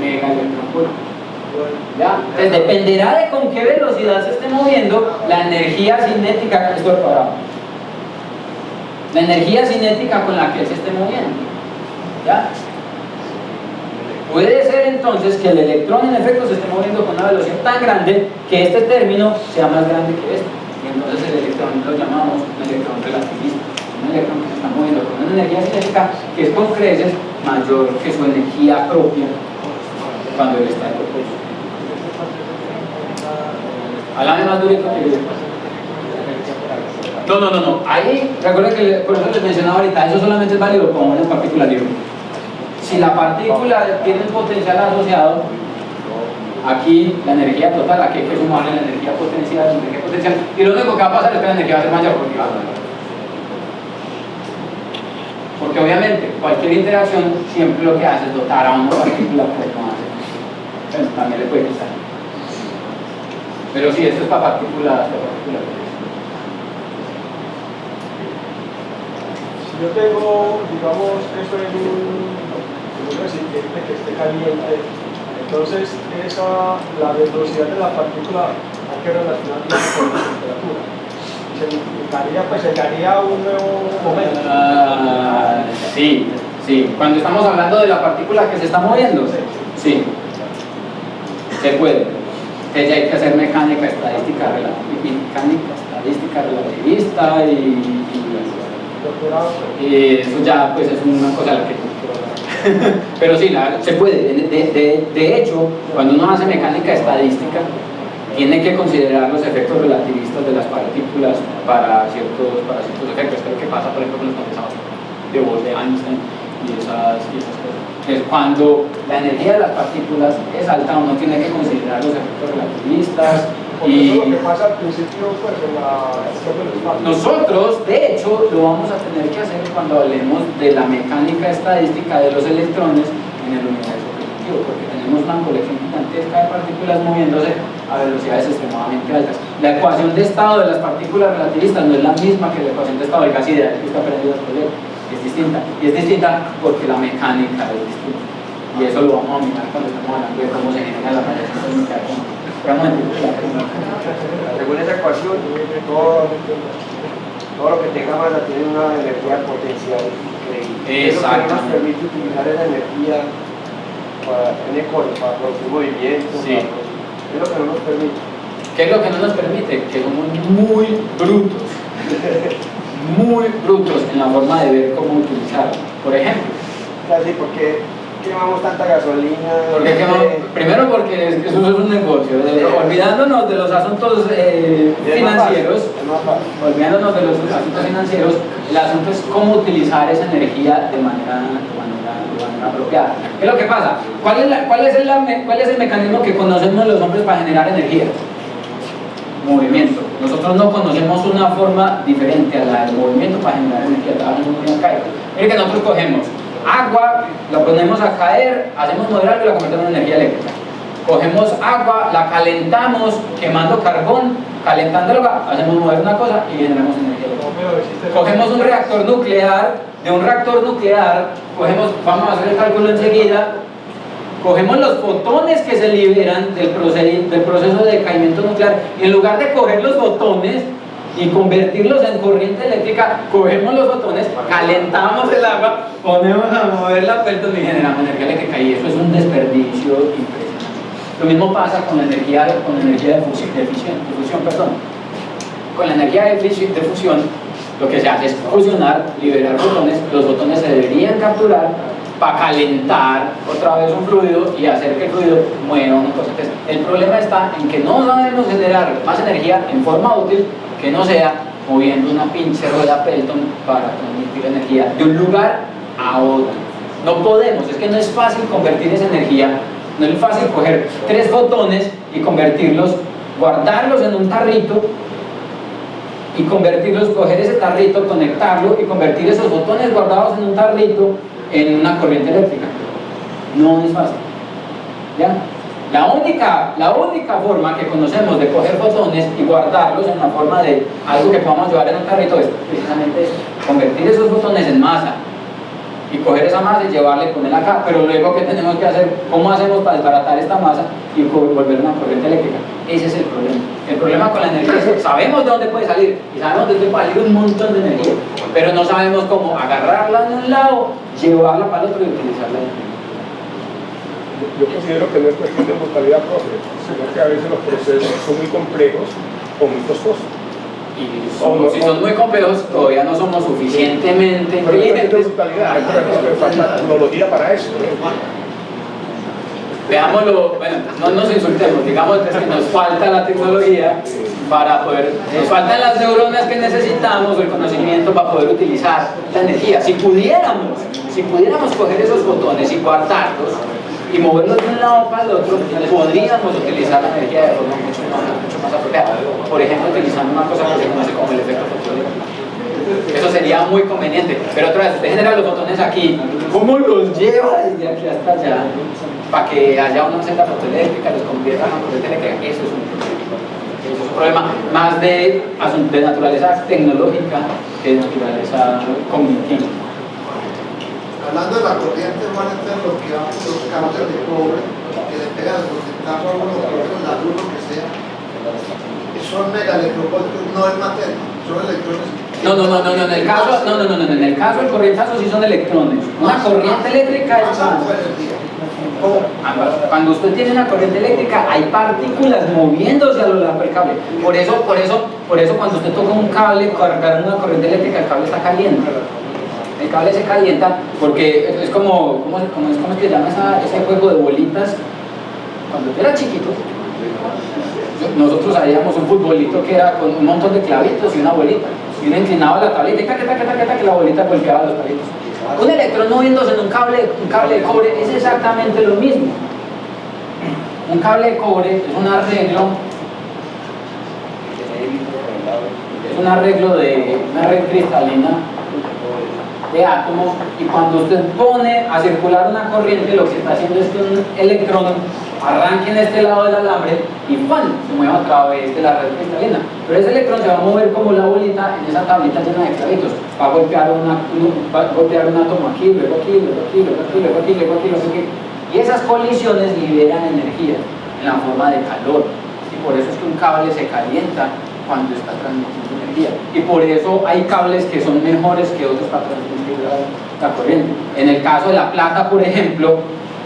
mega electronvoltios. ¿Ya? Entonces dependerá de con qué velocidad se esté moviendo la energía cinética, esto al cuadrado, la energía cinética con la que él se esté moviendo. ¿Ya? Puede ser entonces que el electrón en efecto se esté moviendo con una velocidad tan grande que este término sea más grande que este, y entonces el electrón lo llamamos un electrón relativista, un electrón que se está moviendo con una energía cinética que es con creces mayor que su energía propia cuando él está en reposo. Háblame más durito que No. Ahí, recuerden que por eso les mencionaba ahorita, eso solamente es válido con una partícula libre. Si la partícula tiene un potencial asociado, aquí la energía total, aquí hay que sumarle la energía potencial, y lo único que va a pasar es que la energía va a ser mayor porque obviamente cualquier interacción siempre lo que hace es dotar a una partícula que no hace. Bueno, también le puede quitar. Pero sí, esto es para partículas. Si yo tengo, digamos, esto en un recipiente que esté caliente, entonces la velocidad de la partícula hay que relacionarla con la temperatura. Se daría un nuevo momento. Sí. Cuando estamos hablando de la partícula que se está moviendo, sí. Se puede. Entonces ya hay que hacer mecánica estadística relativista y eso ya pues es una cosa a la que pero sí, se puede. De hecho, cuando uno hace mecánica estadística tiene que considerar los efectos relativistas de las partículas para ciertos efectos. Creo que pasa por ejemplo con los condensados de Bose de Einstein y esas cosas. Entonces, cuando la energía de las partículas es alta, uno tiene que considerar los efectos relativistas. Porque eso es lo que pasa al principio pues, en la explosión del espacio. Nosotros, de hecho, lo vamos a tener que hacer cuando hablemos de la mecánica estadística de los electrones en el universo primitivo, porque tenemos una colección gigantesca de partículas moviéndose a velocidades extremadamente altas. La ecuación de estado de las partículas relativistas no es la misma que la ecuación de estado del gas ideal que usted ha aprendido a estudiar. Es distinta, y es distinta porque la mecánica es distinta, y eso lo vamos a mirar cuando estamos hablando de cómo se genera la radiación térmica. Según esa ecuación, todo lo que tenga masa tiene una energía potencial increíble. ¿Qué es lo que nos Exactamente. permite utilizar esa energía para producir movimiento? Sí. ¿Qué es lo que no nos permite? ¿Qué es lo que no nos permite? Que somos muy brutos, muy brutos en la forma de ver cómo utilizarlo. Por ejemplo, Así, ¿por qué quemamos tanta gasolina? porque primero porque eso es un negocio, olvidándonos de los asuntos financieros, Es más fácil. olvidándonos de los asuntos financieros, el asunto es cómo utilizar esa energía de manera apropiada. ¿Qué es lo que pasa? ¿Cuál es el mecanismo que conocemos los hombres para generar energía? Movimiento. Nosotros no conocemos una forma diferente a la del movimiento para generar energía. Miren que nosotros cogemos agua, la ponemos a caer, hacemos mover algo y la convertimos en energía eléctrica. Cogemos agua, la calentamos quemando carbón, calentándola, hacemos mover una cosa y generamos energía eléctrica. Cogemos un reactor nuclear, de un reactor nuclear, vamos a hacer el cálculo enseguida, cogemos los fotones que se liberan del proceso de decaimiento nuclear y en lugar de coger los fotones y convertirlos en corriente eléctrica, cogemos los fotones, calentamos el agua, ponemos a mover la pelota y generamos energía eléctrica, y eso es un desperdicio impresionante. Lo mismo pasa con la energía de fusión. Con la energía de fusión, lo que se hace es fusionar, liberar fotones. Los fotones se deberían capturar para calentar otra vez un fluido y hacer que el fluido mueva una cosa. Entonces, el problema está en que no sabemos generar más energía en forma útil que no sea moviendo una pinche rueda Pelton para transmitir energía de un lugar a otro. No podemos, es que no es fácil convertir esa energía, no es fácil coger 3 fotones y convertirlos, guardarlos en un tarrito y convertirlos, coger ese tarrito, conectarlo y convertir esos fotones guardados en un tarrito en una corriente eléctrica. No es fácil. ¿Ya? La única forma que conocemos de coger fotones y guardarlos en la forma de algo que podamos llevar en un carrito es precisamente eso, convertir esos fotones en masa y coger esa masa y llevarla y ponerla acá, pero luego ¿qué tenemos que hacer? ¿Cómo hacemos para desbaratar esta masa y volver una corriente eléctrica? Ese es el problema. El problema con la energía es que sabemos de dónde puede salir y sabemos de dónde puede salir un montón de energía, pero no sabemos cómo agarrarla de un lado, llevarla para el otro y utilizarla de otro. Yo considero que no es cuestión de brutalidad propia, sino que a veces los procesos son muy complejos o muy costosos. Y si son muy complejos, todavía no somos suficientemente Pero no es cuestión de inteligentes. brutalidad, pero falta tecnología para eso. Veámoslo, bueno, no nos insultemos, digamos que nos falta la tecnología para poder, nos faltan las neuronas que necesitamos, el conocimiento para poder utilizar la energía. Si pudiéramos coger esos fotones y guardarlos y moverlos de un lado para el otro, podríamos utilizar la energía de forma mucho más apropiada. Por ejemplo, utilizando una cosa que se conoce como el efecto fotoeléctrico. Eso sería muy conveniente. Pero otra vez, usted genera los fotones aquí, ¿cómo los lleva desde aquí hasta allá? Para que haya una celda fotoeléctrica, los convierta en una corriente eléctrica. Eso es un problema más de naturaleza tecnológica que de naturaleza cognitiva. Hablando de la corriente, van a tener los cables de cobre que le pegan los centavos a uno, la luz, lo que sea. Son megaelectrovoltios, no es materia, son electrones. En el caso del corrientazo sí son electrones. Una corriente eléctrica es más. Cuando usted tiene una corriente eléctrica hay partículas moviéndose a lo largo del cable. Por eso cuando usted toca un cable cargando una corriente eléctrica, el cable está caliente. El cable se calienta porque es como es que se llama ese juego de bolitas. Cuando yo era chiquito, nosotros haríamos un futbolito que era con un montón de clavitos y una bolita. Y uno inclinaba la tablita y que la bolita golpeaba los clavitos. Un electrón moviéndose en un cable de cobre es exactamente lo mismo. Un cable de cobre es un arreglo de una red cristalina de átomos, y cuando usted pone a circular una corriente, lo que está haciendo es que un electrón arranque en este lado del alambre y ¡pam!, se mueva a través de la red cristalina. Pero ese electrón se va a mover como la bolita en esa tablita llena de clavitos. Va a golpear un átomo aquí, luego aquí, luego aquí, luego aquí, luego aquí, luego aquí, luego aquí. Y esas colisiones liberan energía en la forma de calor. Y por eso es que un cable se calienta cuando está transmitiendo energía. Y por eso hay cables que son mejores que otros para transmitir la corriente. En el caso de la plata, por ejemplo,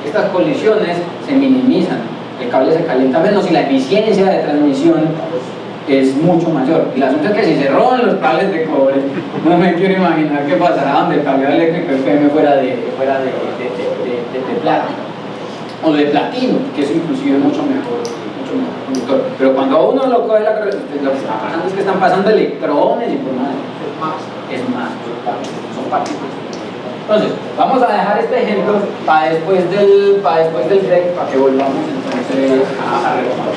estas colisiones se minimizan, el cable se calienta menos y la eficiencia de transmisión es mucho mayor. Y el asunto es que si se roban los cables de cobre, no me quiero imaginar qué pasará donde el cableado eléctrico FM fuera de plata o de platino, que es inclusive mucho mejor conductor. Pero cuando a uno lo coge la corriente, lo que está pasando es que están pasando electrones y por nada, es más, son partículas. Entonces, vamos a dejar este ejemplo para después del break, para que volvamos entonces a retomar.